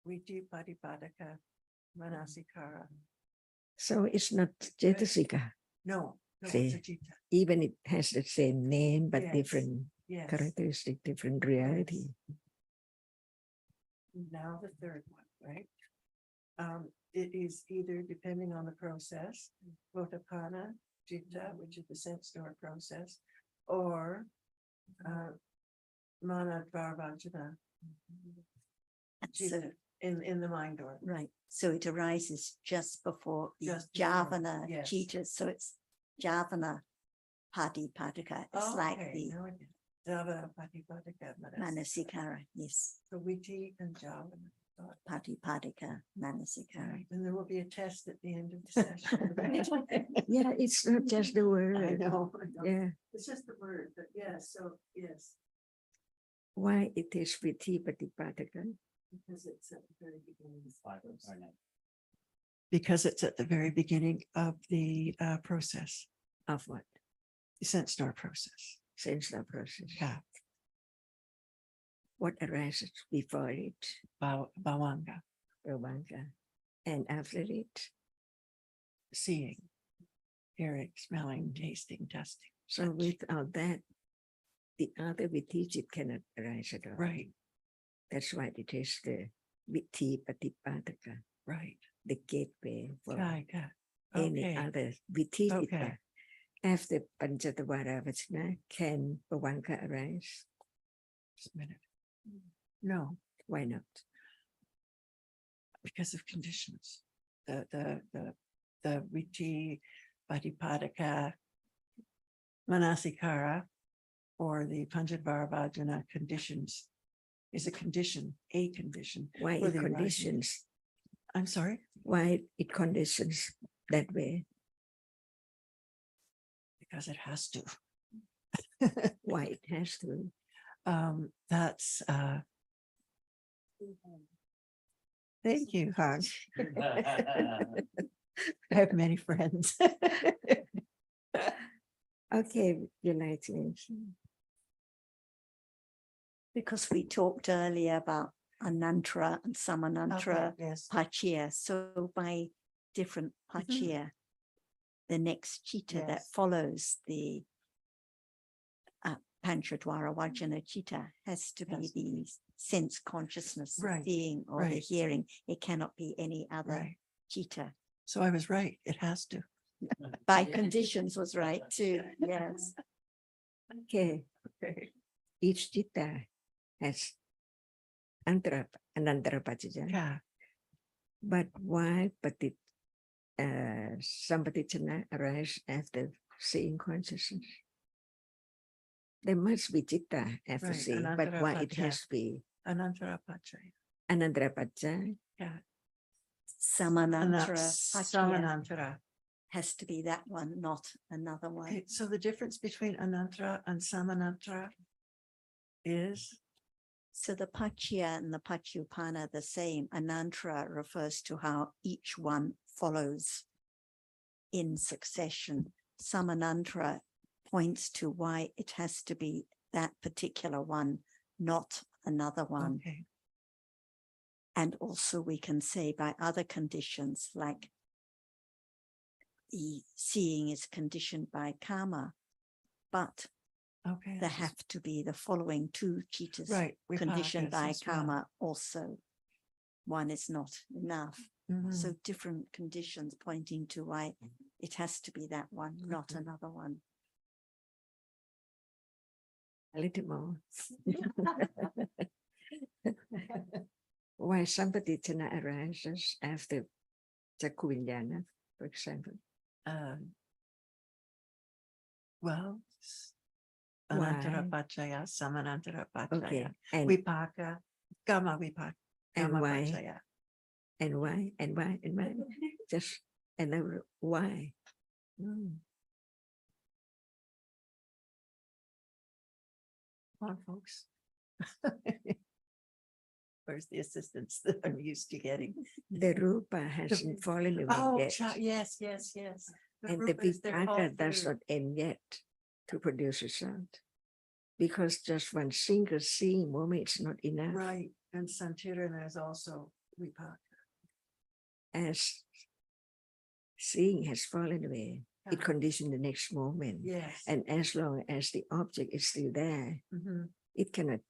Viti Patipadaka Manasikara. So it's not cetasika, No, it's See. a Chitta. even it has the same name, but Yes. different Yes. characteristic, different reality. Now the third one, right? It is either depending on the process, Votapana, Jitta, which is the sense door process, or Manadvarvajana, And so, Jitta, in the mind door. right. So it arises just before the Just before, Javana yes. Chitta. So it's Javana Patipadaka. It's like Okay, the now I get it. Java, Patipadaka, Manasikara. Yes. So Viti and Javana. Patipadaka Manasikara. And there will be a test at the end of the session. Yeah, it's not just the I word. know. Yeah, It's just the word, but yes, so yes, why it is viti patipadaka? because it's at the very beginning. Because it's at the very beginning of the process, Of what? the sense door process. Sense of process. Yeah, What arises before it? Bhavanga, Prabhanga. And after it? seeing, hearing, smelling, tasting, testing. So touch. without that, the other viti cannot arise at all. Right, That's why it is the viti patipadaka, right. the gateway for Jaika. any Okay, other viti. Okay. After Panchatavara Vachana, can Prabhanga arise? just a minute. No, Why not? because of conditions. The Viti, Patipadaka, Manasikara, or the Panchadvarvajana conditions is a condition. Why for it the arising. conditions? I'm sorry, Why it conditions that way? because it has to. Why it has to? That's thank you, Hans. I have many friends. Okay, you like to mention. Because we talked earlier about Anantara and Samanantara Yes. Pachya. So by different Pachya, the next Chitta that Yes. follows the Panchadwara Vajana Chitta has to be Has to the sense consciousness, the Right, seeing or the right. hearing. It cannot be any other Right. Chitta. So I was right. It has to. By conditions was right too. Yes. Okay, Okay. each citta has anantara pachaya. Yeah. But why Sampatichana arise after seeing consciousness? There must be citta after Right, seeing, but anantara why it pachaya. has to be Anantara Pachaya. anantara pachaya? Yeah. Samanantara Pachya Samanantara. has to be that one, not another one. Okay, so the difference between Anantara and Samanantara is, So the Pachya and the Pachyupana are the same. Anantara refers to how each one follows in succession. Samanantara points to why it has to be that particular one, not another one. okay, And also we can say by other conditions, like the seeing is conditioned by karma, but okay. there this is- have to be the following two Chittas Right. conditioned vipakas by as well. karma also. One is not enough. Mhm. So different conditions pointing to why it has to be that one, not another one. A little more. Why somebody tonight arises after Chakuvinyana, for example. Well, Why? Anantara Pachaya, Samanantara Okay, Pachaya, and Vipaka, Gamma Vipaka, And Gamma why? Pachaya. and why and why and why? Just another why. Mm. Come on, folks. Where's the assistance that I'm used to getting? The rupa hasn't fallen away Oh, yet, yes, yes, yes. and the Rupas, they're all vipaka does through. not end yet to produce result, because just one single seeing moment is not enough. Right, and Santirana is also Vipaka. As seeing has fallen away, it Yeah. conditions the next moment, Yes. and as long as the object is still there, Mhm. it cannot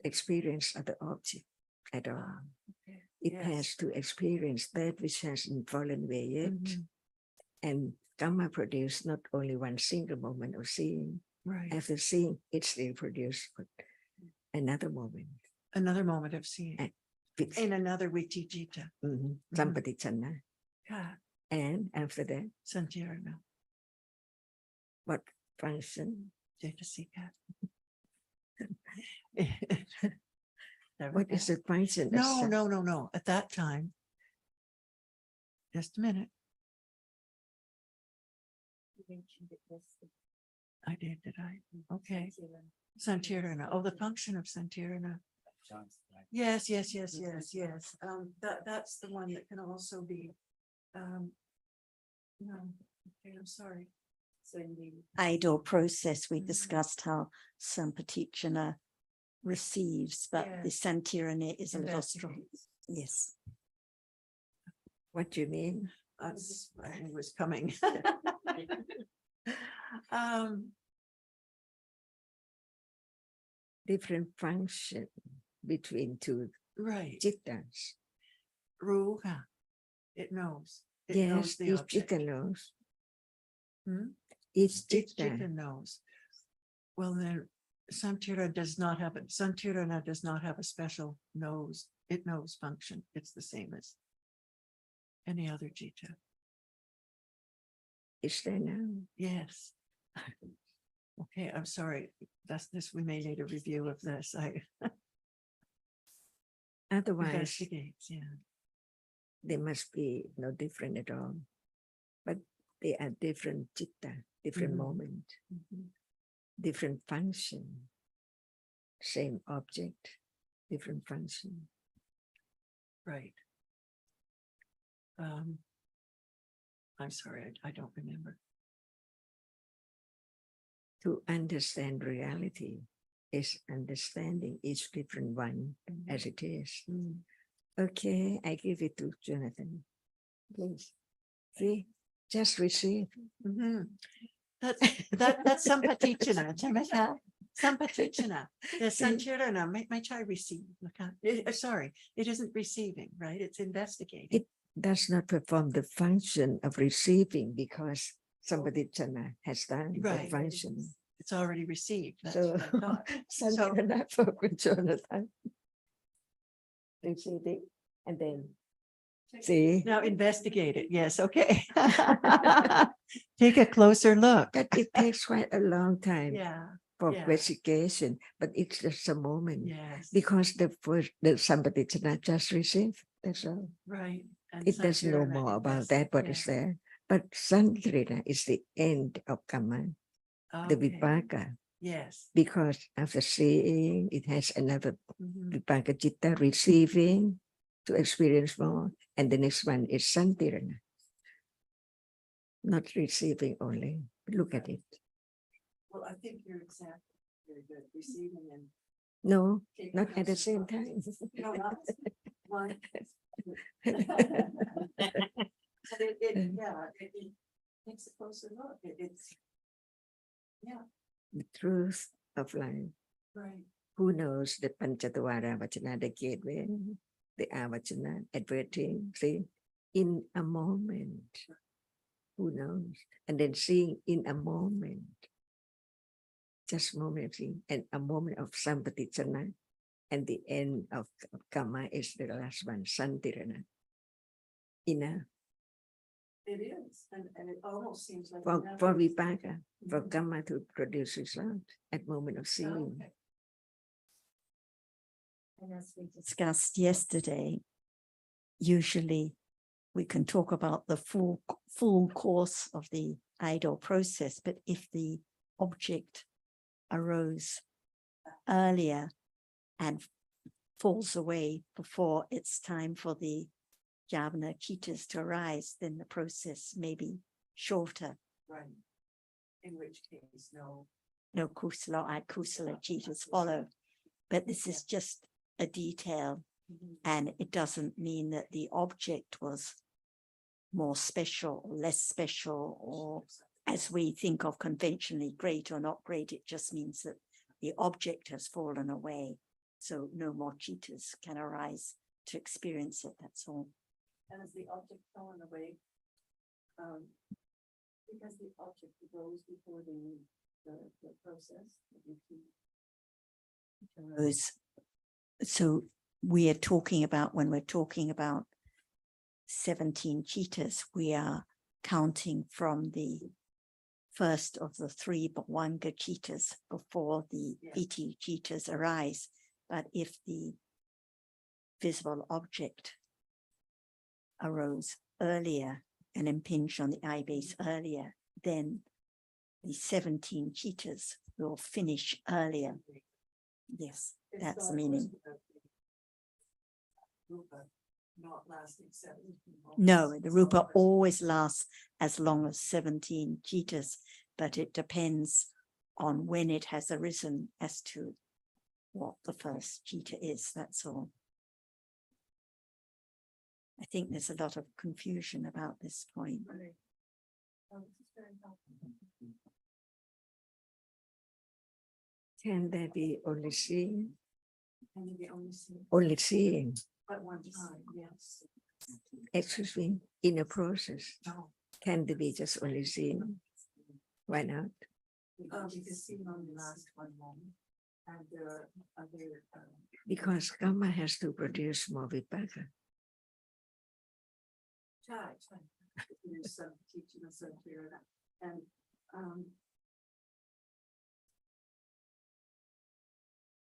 experience other object at all. Ah, okay. It Yes. has to experience that which hasn't fallen away yet. Mhm. And Dhamma produced not only one single moment of seeing. Right, After seeing, it still produced another moment. another moment of seeing, With in another Vitijita. Sampatichana. Yeah, And after that, Santirana, what function? Jaitasika. What is the function? of No, sa- no. At that time. Just a minute. I did I? Okay. Santirana. Oh, the function of Santirana. Yes. That's the one that can also be. No, okay, I'm sorry. So in the Idle process, we Mhm. discussed how Sampatichana receives, but the Yes. Santirana is a little strong. investigates. Yes. What do you mean? That's why it was coming. Different function between two Right, chittas. Ruha. It knows. It Yes, knows the each object. chitta knows. Hmm? Each Each chitta. chitta knows. Well, then Santirana does not have it. Santirana does not have a special nose. It knows function. It's the same as any other chitta. Is there now? Yes. Okay, I'm sorry. That's this. We may need a review of this. I Otherwise, investigates. Yeah. they must be no different at all. But they are different chitta, different Mhm. moment, different function. Same object, different function. Right. I'm sorry, I don't remember. To understand reality is understanding each different one as it is. Okay, I give it to Jonathan. Please. See, just receive. Mhm. That's Sampatichana. Sampatichana. The Santirana, my child receive. Sorry, it isn't receiving, right? It's investigating. It does not perform the function of receiving because somebody has done that Right. function. It's already received. That's So, what I thought. Santana for Jonathan. Receiving and then see. Now investigate it. Yes, okay. Take a closer look. But it takes quite a long time Yeah, for yeah. investigation, but it's just a moment. yes. Because the somebody just receive. That's all. Right. And It doesn't know Santirana more about investigate, that, what is there. But Santrina is the end of Karma, the okay. Vipaka, Yes. because after seeing, it has another Mhm. Vipaka Chitta receiving to experience more. And the next one is Santirana. Not receiving only. Look at it. Well, I think your example is very good. Receiving and No, taking not at the closer same look. time. No, not one. And it takes a closer look. It's yeah, The truth of life. right. Who knows the Panchatavara Vachana, the gateway, the Avachana, adverting, see, in a moment. Who knows? And then seeing in a moment. Just moment of seeing, and a moment of sampaticana. And the end of karma is the last one, santirana. Enough. It is, and it almost seems like. For vipaka, for karma to produce result at moment of seeing. And as we discussed yesterday, usually we can talk about the full course of the idle process, but if the object arose earlier and falls away before it's time for the Javana Chitas to arise, then the process may be shorter. Right. In which case, no. No kusala or akusala Chitas follow. But this is just a detail, and it doesn't mean that the object was more special or less special, or as we think of conventionally, great or not great. It just means that the object has fallen away, so no more Chitas can arise to experience it. That's all. And is the object fallen away? Because the object arose before the process. So we are talking about, when we're talking about 17 Chitas, we are counting from the first of the 3 Bhavanga Chitas before the 80 Chitas arise. But if the visible object arose earlier and impinged on the eye base earlier, then the 17 Chitas will finish earlier. Yes, that's the meaning. Not lasting 17. No, the Rupa always lasts as long as 17 Chitas, but it depends on when it has arisen as to what the first Chita is, that's all. I think there's a lot of confusion about this point. Can there be only seeing? Can you be only seeing? Only seeing. But one time, yes. Excuse me, in a process. No. Can there be just only seeing? Why not? Because seeing only lasts one moment. And there are other. Because karma has to produce more vipaka. There's some teaching and some clear that. And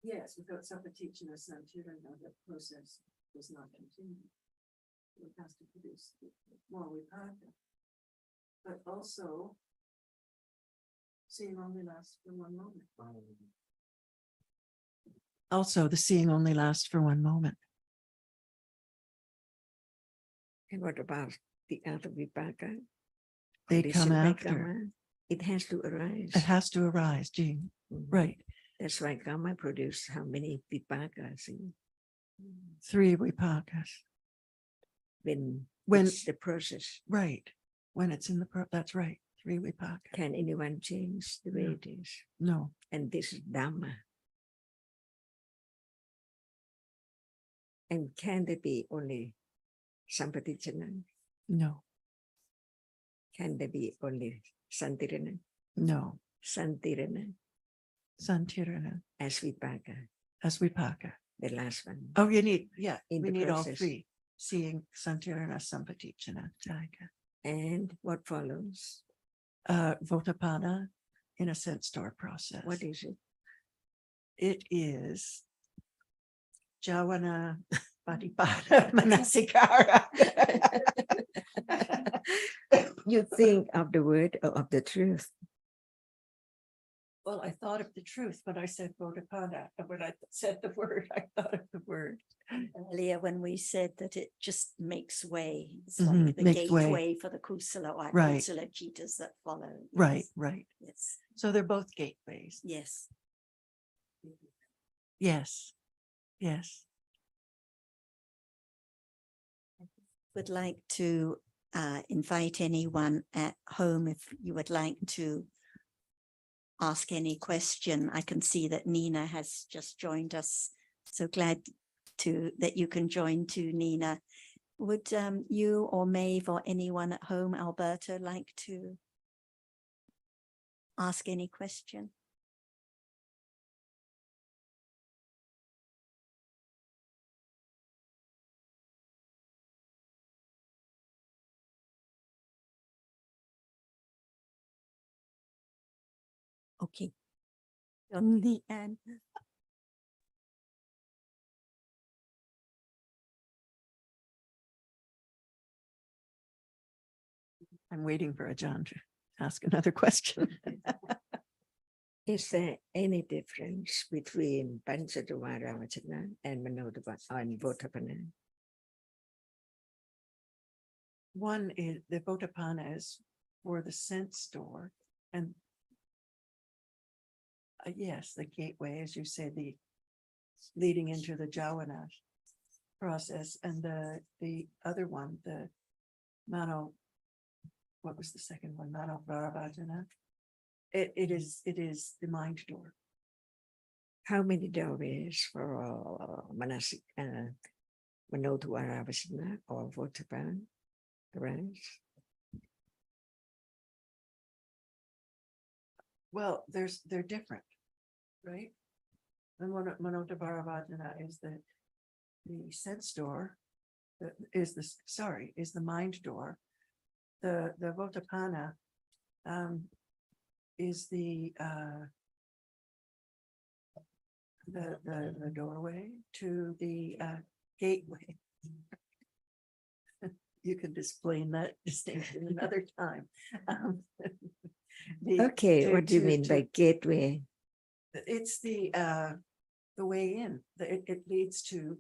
yes, without some teaching or some clear, the process does not continue. It has to produce more vipaka. But also, seeing only lasts for one moment. Also, the seeing only lasts for one moment. And what about the other vipaka? They Conditioned come by after. karma? It has to arise. It has to arise, Jean. Mhm. Right. That's why karma produces how many vipakas in 3 vipakas. when When- it's the process. Right. When it's in the that's right. 3 vipakas. Can anyone change the way it is? No. And this is Dhamma. And can there be only sampaticana? No. Can there be only santirana? No. Santirana Santirana as vipaka, as vipaka. the last one. Oh, you need, yeah, In we the need all process. 3. Seeing, Santirana, Sampatichana, Jhana. And what follows? Votapada, in a sense, door process. What is it? It is Javana Patipada Manasikara. You think of the word or of the truth? Well, I thought of the truth, but I said Votapada. And when I said the word, I thought of the word. Earlier, when we said that it just makes way, it's Mhm, like the makes way. gateway for the kusala or Right. akusala Chitas that follow. Right, Yes, right. Yes, So they're both gateways. yes. Yes, yes. Would like to invite anyone at home if you would like to ask any question. I can see that Nina has just joined us. So glad that you can join too, Nina. Would you or Maeve or anyone at home, Alberta, like to ask any question? Okay. On the end. I'm waiting for a John to ask another question. Is there any difference between Panchadwara Vachana and Manodvara and Votapana? One is the Votapana is for the sense door, and yes, the gateway, as you say, the leading into the Javana process, and the other one, the Mano. What was the second one? Mano Varavajana. It is the mind door. How many doorways for Manasik Manodvara Vachana or Votapana? Right. Well, they're different, right? The Manodvara Vajana is the sense door, is the mind door. The Votapana is the doorway to the gateway. You can explain that distinction another time. Okay, what do you mean by gateway? It's the way in. It leads to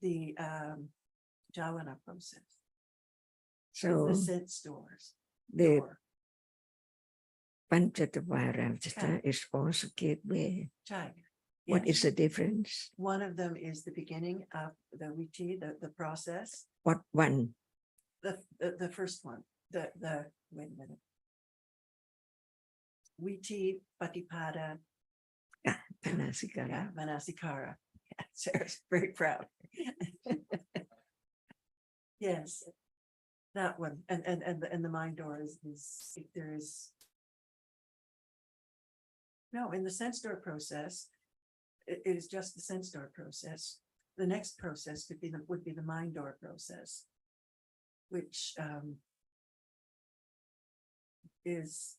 the Javana process. So The sense doors. the Door. Panchadwara Vachana is also gateway. Chai. What Yes. is the difference? One of them is the beginning of the Viti, the process. What one? The first one, the wait a minute. Viti, Patipada, Panasikara. yeah, Manasikara. Yeah, Sarah's very proud. Yes, that one, and the mind door is if there is. No, in the sense door process, it is just the sense door process. The next process would be the mind door process, which is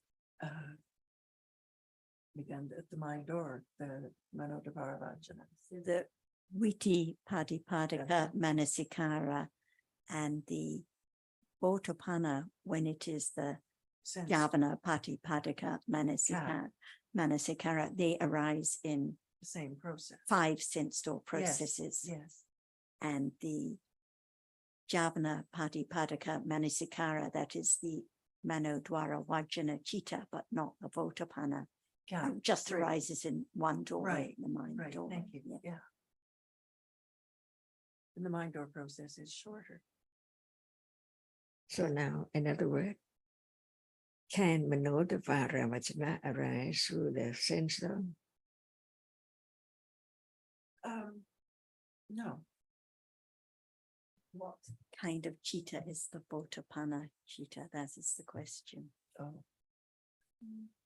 begun at the mind door, the Manodvara Vajana. The Witi Padipadika Manasikara and the Votapana, when it is the Sense. Javana Patipadika Manasikara, they arise in The same process. 5 sense door Yes, processes. Yes, And the Javana Patipadika Manasikara, that is the Manodwara Vajana Chitta, but not the Votapana, yeah, just right. arises in one doorway, Right, the mind right, door. thank you, Yeah. yeah. And the mind door process is shorter. So now, in other words, can Manodvara Vachana arise through the sense door? No. What kind of chitta is the Votapana chitta? That is the question. Oh.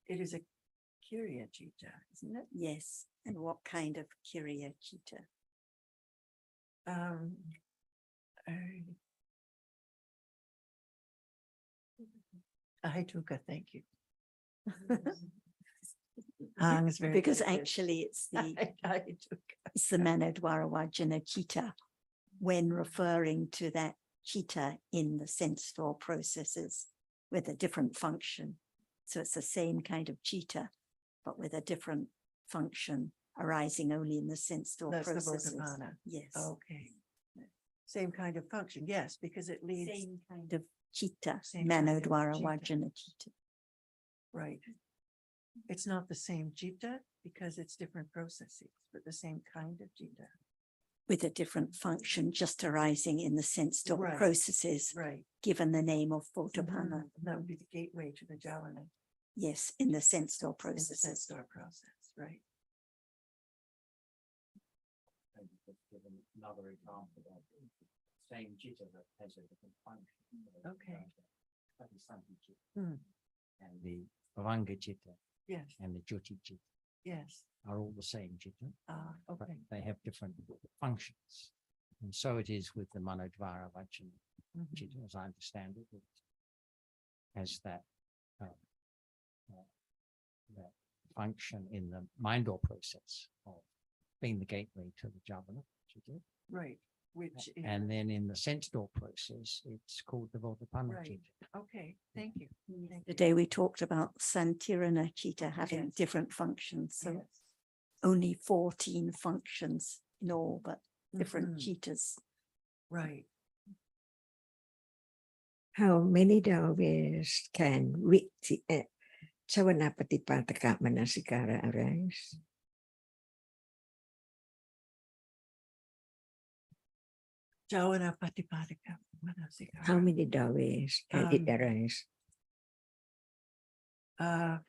It is a Kiriya Chitta, isn't it? Yes. And what kind of Kiriya chitta? Ahituka, thank you. Hang is very Because good at this. actually it's the Ahituka. it's the Manodwara Vajana chitta when referring to that chitta in the sense door processes with a different function. So it's the same kind of chitta, but with a different function arising only in the sense door That's the processes. Votapana. Yes. Okay. Same kind of function, yes, because it leads, Same kind of chitta, Same kind of Manodwara chitta. Vajana chitta. right. It's not the same Chitta because it's different processes, but the same kind of Chitta. With a different function just arising in the sense door Right. processes, Right. given the name of Votapana. That would be the gateway to the Javana. Yes, in the sense door In the sense processes. door process, right? Another example of same jitta that has a different function. Okay. Hmm. And the Bhavanga jitta Yes, and the Jyoti jitta yes. are all the same jitta, but Okay. they have different functions. And so it is with the Manodvara Vajana Mhm. jitta, as I understand it. It has that that function in the mind-or process of being the gateway to the Javana jitta. Right, which is, And then in the sense door process, it's called the Vodapana Right. jitta. okay, thank you. Thank The you. day we talked about Santirana Chitta having Yes. different functions. So Yes. only 14 functions in all, but different Mhm. chittas. Right. How many doorways can Savanapatipataka Manasikara arise? Javana Patipadika. Manasikara. How many doorways can it arise? 5.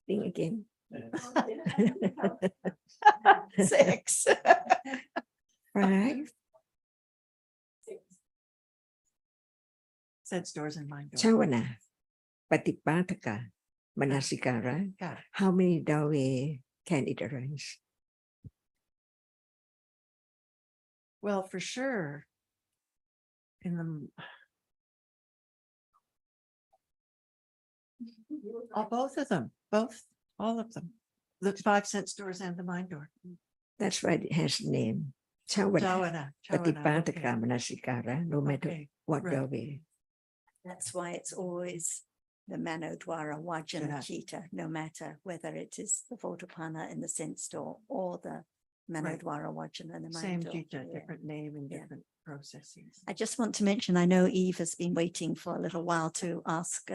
Think again. 6. 5. Sense doors and mind doors. Savana Patipataka Manasikara. Got it. How many doorways can it arise? Well, for sure. In the both of them, all of them. The 5 sense doors and the mind door. That's why it has a name. Savana Javana. Patipataka Manasikara, no matter Okay. what right. doorway. That's why it's always the Manodvara Vajana Yeah. Chitta, no matter whether it is the Vodapana in the sense door or the Right. Manodvara Vajana in the Same mind door. jitta, Yeah. different name and Yeah. different processes. I just want to mention, I know Eve has been waiting for a little while to ask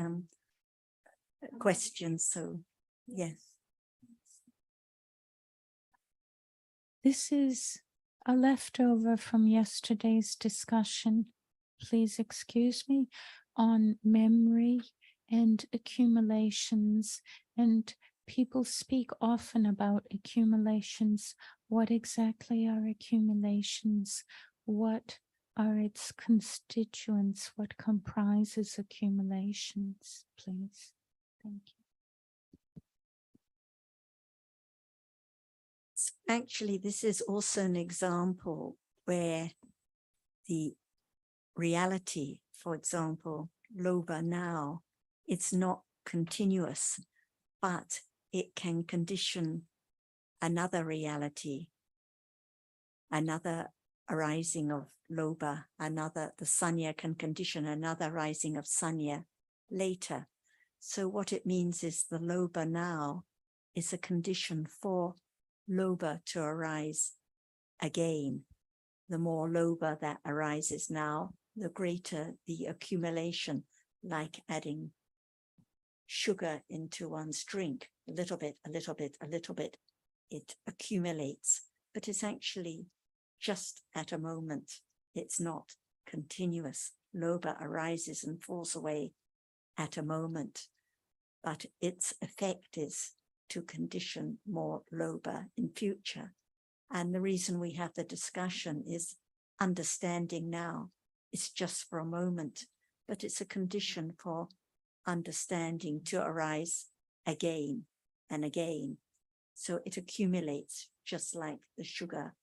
questions, so yes. This is a leftover from yesterday's discussion. Please excuse me, on memory and accumulations. And people speak often about accumulations. What exactly are accumulations? What are its constituents? What comprises accumulations, please? Thank you. Actually, this is also an example where the reality, for example, Loba now, it's not continuous, but it can condition another reality, another arising of Loba, the Sanya can condition another rising of Sanya later. So what it means is the Loba now is a condition for Loba to arise again. The more Loba that arises now, the greater the accumulation, like adding sugar into one's drink, a little bit, a little bit, a little bit, it accumulates, but it's actually just at a moment. It's not continuous. Loba arises and falls away at a moment, but its effect is to condition more Loba in future. And the reason we have the discussion is understanding now. It's just for a moment, but it's a condition for understanding to arise again and again. So it accumulates just like the sugar.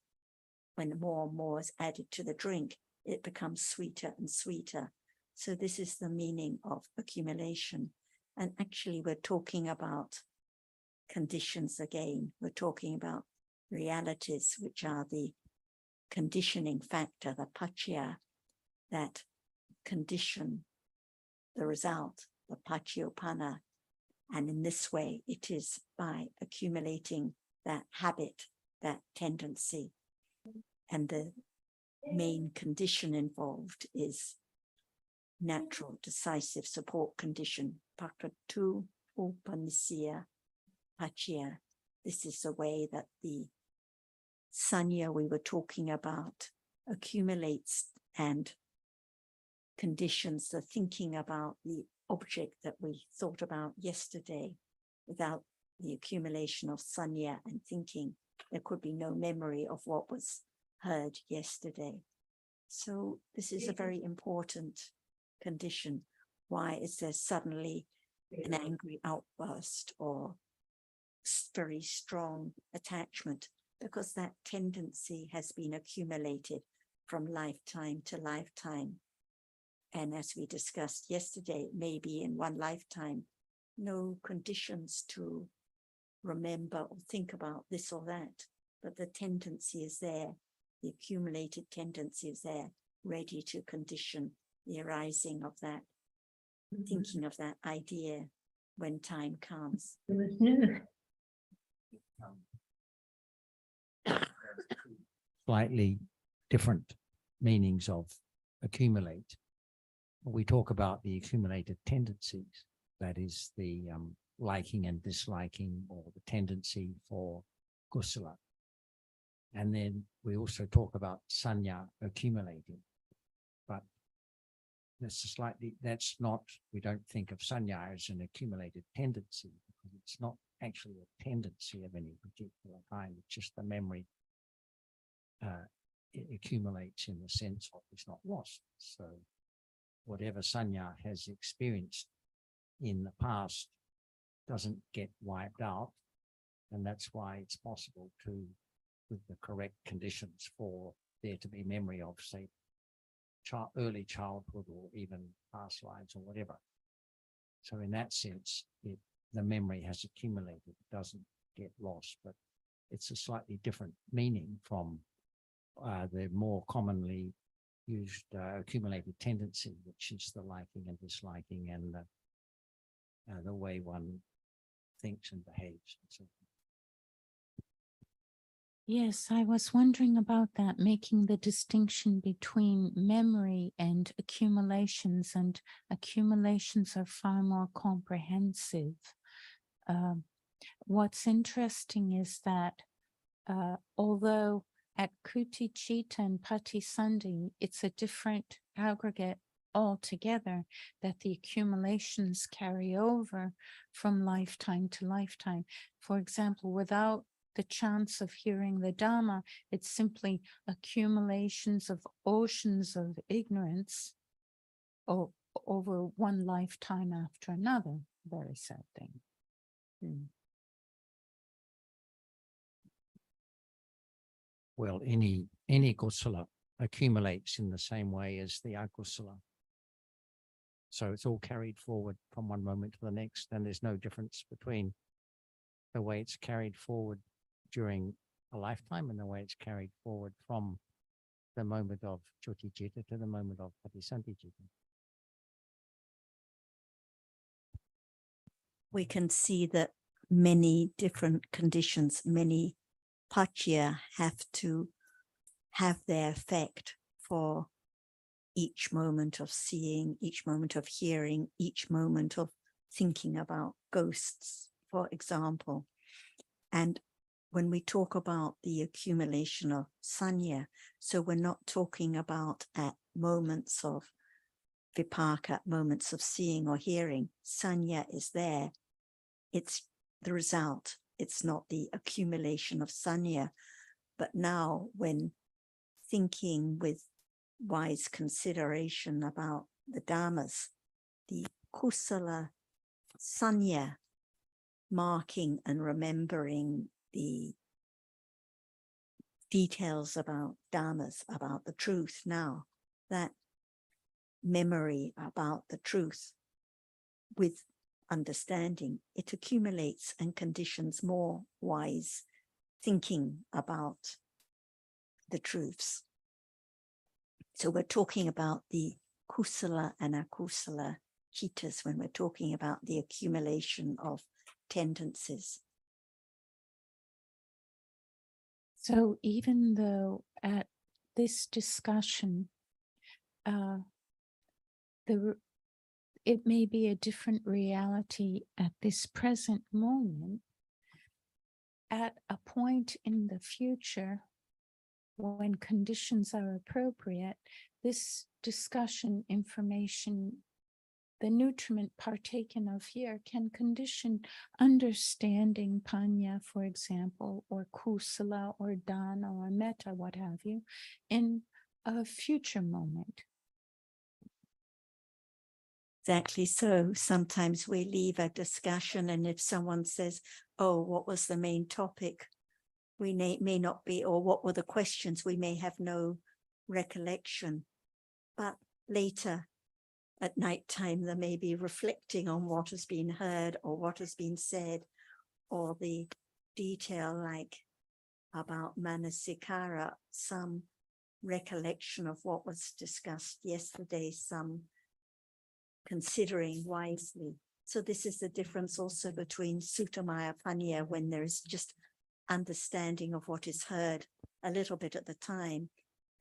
When more and more is added to the drink, it becomes sweeter and sweeter. So this is the meaning of accumulation. And actually, we're talking about conditions again. We're talking about realities, which are the conditioning factor, the paccaya, that condition the result, the paccayopana. And in this way, it is by accumulating that habit, that tendency. And the main condition involved is natural, decisive support condition, pakatu upanisya paccaya. This is the way that the sanya we were talking about accumulates and conditions the thinking about the object that we thought about yesterday. Without the accumulation of sanya and thinking, there could be no memory of what was heard yesterday. So this is a very important condition. Why is there suddenly an angry outburst or very strong attachment? Because that tendency has been accumulated from lifetime to lifetime. And as we discussed yesterday, maybe in one lifetime, no conditions to remember or think about this or that, but the tendency is there, the accumulated tendency is there, ready to condition the arising of that, thinking of that idea when time comes. Slightly different meanings of accumulate. We talk about the accumulated tendencies, that is the liking and disliking, or the tendency for kusala. And then we also talk about sanya accumulating, but that's not, we don't think of sanya as an accumulated tendency, because it's not actually a tendency of any particular kind. It's just the memory it accumulates in the sense of it's not lost. So whatever sanya has experienced in the past doesn't get wiped out. And that's why it's possible to, with the correct conditions, for there to be memory of, say, early childhood or even past lives or whatever. So in that sense, the memory has accumulated, it doesn't get lost, but it's a slightly different meaning from the more commonly used accumulated tendency, which is the liking and disliking and the way one thinks and behaves. And so Yes, I was wondering about that, making the distinction between memory and accumulations are far more comprehensive. What's interesting is that although at Kuti Chitta and Pati Sandhi, it's a different aggregate altogether, that the accumulations carry over from lifetime to lifetime. For example, without the chance of hearing the Dhamma, it's simply accumulations of oceans of ignorance over one lifetime after another. Very sad thing. well, any kusala accumulates in the same way as the akusala. So it's all carried forward from one moment to the next, and there's no difference between the way it's carried forward during a lifetime and the way it's carried forward from the moment of Chuti Citta to the moment of Patisanti Citta. We can see that many different conditions, many pachya have to have their effect for each moment of seeing, each moment of hearing, each moment of thinking about ghosts, for example. And when we talk about the accumulation of sanya, so we're not talking about at moments of vipaka, moments of seeing or hearing. Sanya is there. It's the result. It's not the accumulation of sanya. But now when thinking with wise consideration about the dhammas, the kusala sanya, marking and remembering the details about dhammas, about the truth now, that memory about the truth with understanding, it accumulates and conditions more wise thinking about the truths. So we're talking about the kusala and akusala chittas when we're talking about the accumulation of tendencies. So even though at this discussion, it may be a different reality at this present moment, at a point in the future, when conditions are appropriate, this discussion information the nutriment partaken of here can condition understanding panya, for example, or kusala or dana or metta, what have you, in a future moment. Exactly. So sometimes we leave a discussion, and if someone says, oh, what was the main topic? We may not be, or what were the questions? We may have no recollection. But later at night time, there may be reflecting on what has been heard or what has been said, or the detail like about manasikara, some recollection of what was discussed yesterday, some considering wisely. So this is the difference also between Suttamaya Panya, when there is just understanding of what is heard a little bit at the time,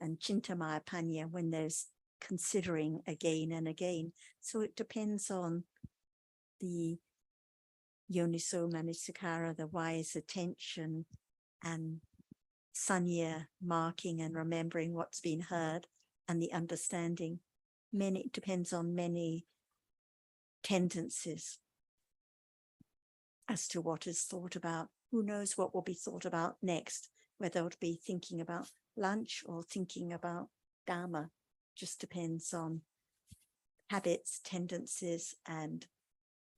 and Chintamaya Panya, when there's considering again and again. So it depends on the Yoniso Manasikara, the wise attention, and Sanya, marking and remembering what's been heard, and the understanding. It depends on many tendencies as to what is thought about. Who knows what will be thought about next, whether it'll be thinking about lunch or thinking about Dhamma. Just depends on habits, tendencies, and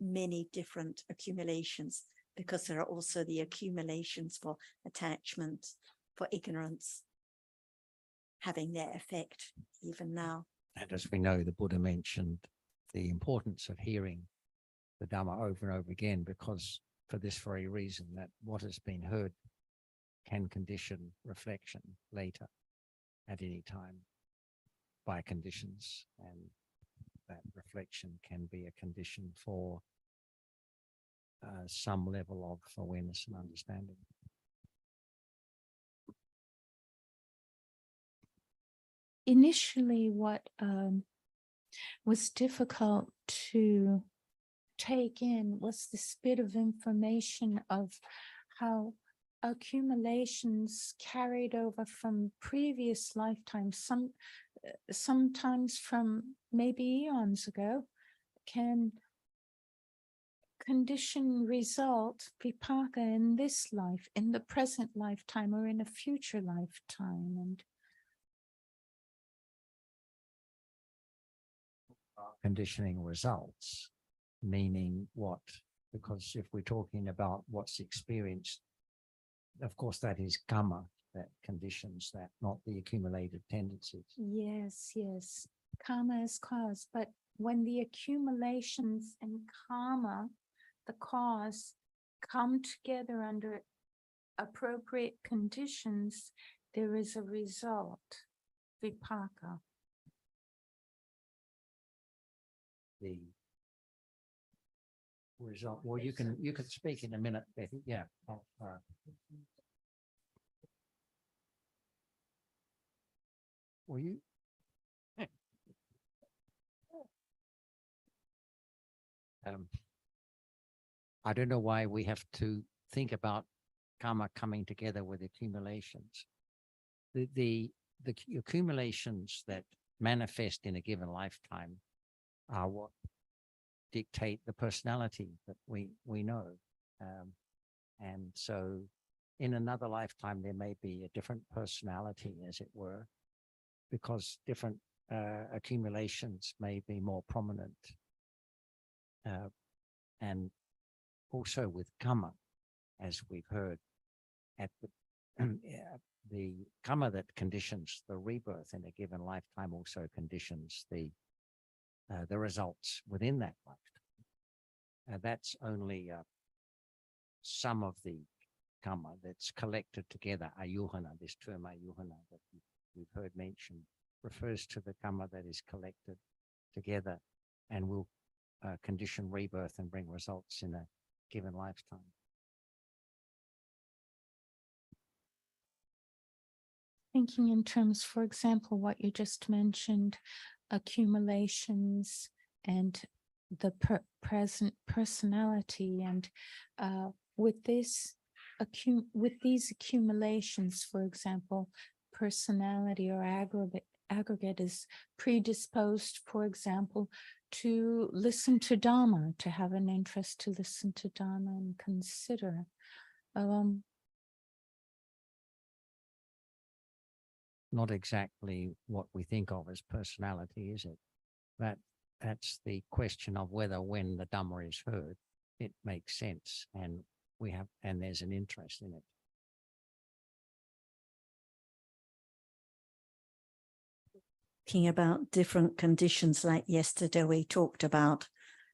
many different accumulations, because there are also the accumulations for attachment, for ignorance, having their effect even now. And as we know, the Buddha mentioned the importance of hearing the Dhamma over and over again, because for this very reason, that what has been heard can condition reflection later at any time by conditions, and that reflection can be a condition for some level of awareness and understanding. Initially, what was difficult to take in was this bit of information of how accumulations carried over from previous lifetimes, sometimes from maybe eons ago, can condition result vipaka in this life, in the present lifetime, or in a future lifetime. And conditioning results, meaning what? Because if we're talking about what's experienced, of course, that is karma that conditions that, not the accumulated tendencies. yes, yes, karma is cause, but when the accumulations and karma, the cause, come together under appropriate conditions, there is a result, vipaka. The result. Well, you can speak in a minute, Betty. Yeah. Oh, all right. Will you? I don't know why we have to think about karma coming together with accumulations. The accumulations that manifest in a given lifetime are what dictate the personality that we know. And so in another lifetime, there may be a different personality, as it were, because different accumulations may be more prominent. And also with karma, as we've heard, at the karma that conditions the rebirth in a given lifetime also conditions the results within that lifetime. That's only some of the karma that's collected together. Ayuhana, this term ayuhana that we've heard mentioned, refers to the karma that is collected together and will condition rebirth and bring results in a given lifetime. Thinking in terms, for example, what you just mentioned, accumulations and the present personality, and with these accumulations, for example, personality or aggregate is predisposed, for example, to listen to Dhamma, to have an interest to listen to Dhamma and consider. Not exactly what we think of as personality, is it? That's the question of whether when the Dhamma is heard, it makes sense and there's an interest in it. Talking about different conditions, like yesterday we talked about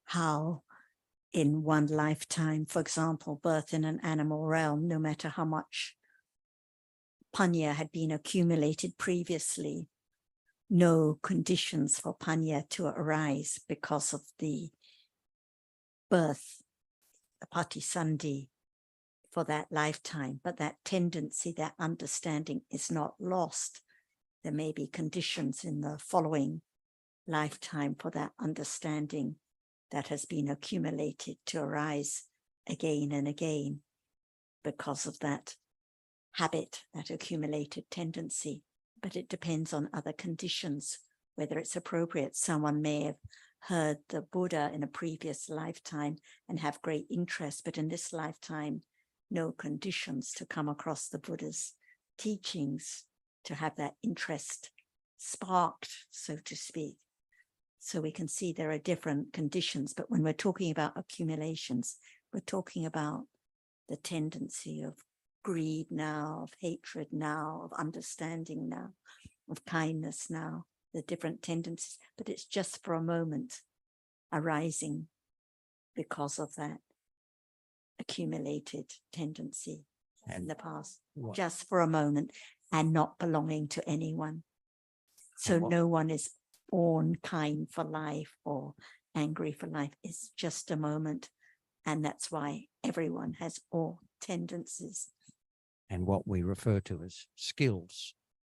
how in one lifetime, for example, birth in an animal realm, no matter how much panya had been accumulated previously, no conditions for panya to arise because of the birth, the patisandhi for that lifetime, but that tendency, that understanding is not lost. There may be conditions in the following lifetime for that understanding that has been accumulated to arise again and again because of that habit, that accumulated tendency. But it depends on other conditions, whether it's appropriate. Someone may have heard the Buddha in a previous lifetime and have great interest, but in this lifetime, no conditions to come across the Buddha's teachings to have that interest sparked, so to speak. So we can see there are different conditions, but when we're talking about accumulations, we're talking about the tendency of greed now, of hatred now, of understanding now, of kindness now, the different tendencies, but it's just for a moment arising because of that accumulated tendency in the past, just for a moment, and not belonging to anyone. So no one is born kind for life or angry for life. It's just a moment. And that's why everyone has all tendencies. And what we refer to as skills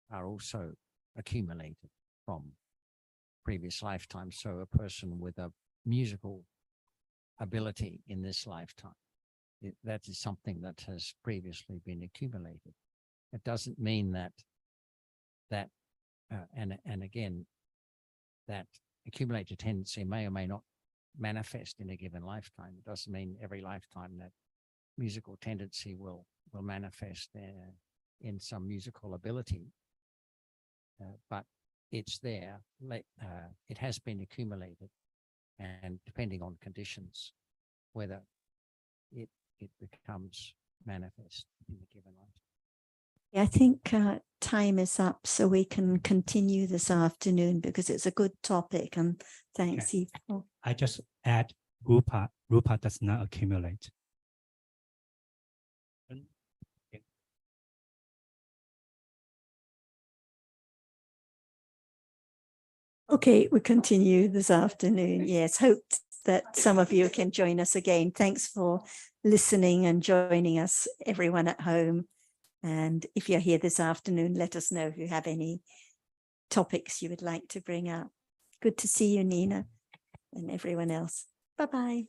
are also accumulated from previous lifetimes. So a person with a musical ability in this lifetime, that is something that has previously been accumulated. It doesn't mean that and again, that accumulated tendency may or may not manifest in a given lifetime. It doesn't mean every lifetime that musical tendency will manifest in some musical ability, but it's there. It has been accumulated, and depending on conditions, whether it becomes manifest in a given lifetime. I think time is up, so we can continue this afternoon because it's a good topic. And thanks, Eve. I just add rupa. Rupa does not accumulate. Okay, we continue this afternoon. Yes, hope that some of you can join us again. Thanks for listening and joining us, everyone at home. And if you're here this afternoon, let us know if you have any topics you would like to bring up. Good to see you, Nina, and everyone else. Bye-bye.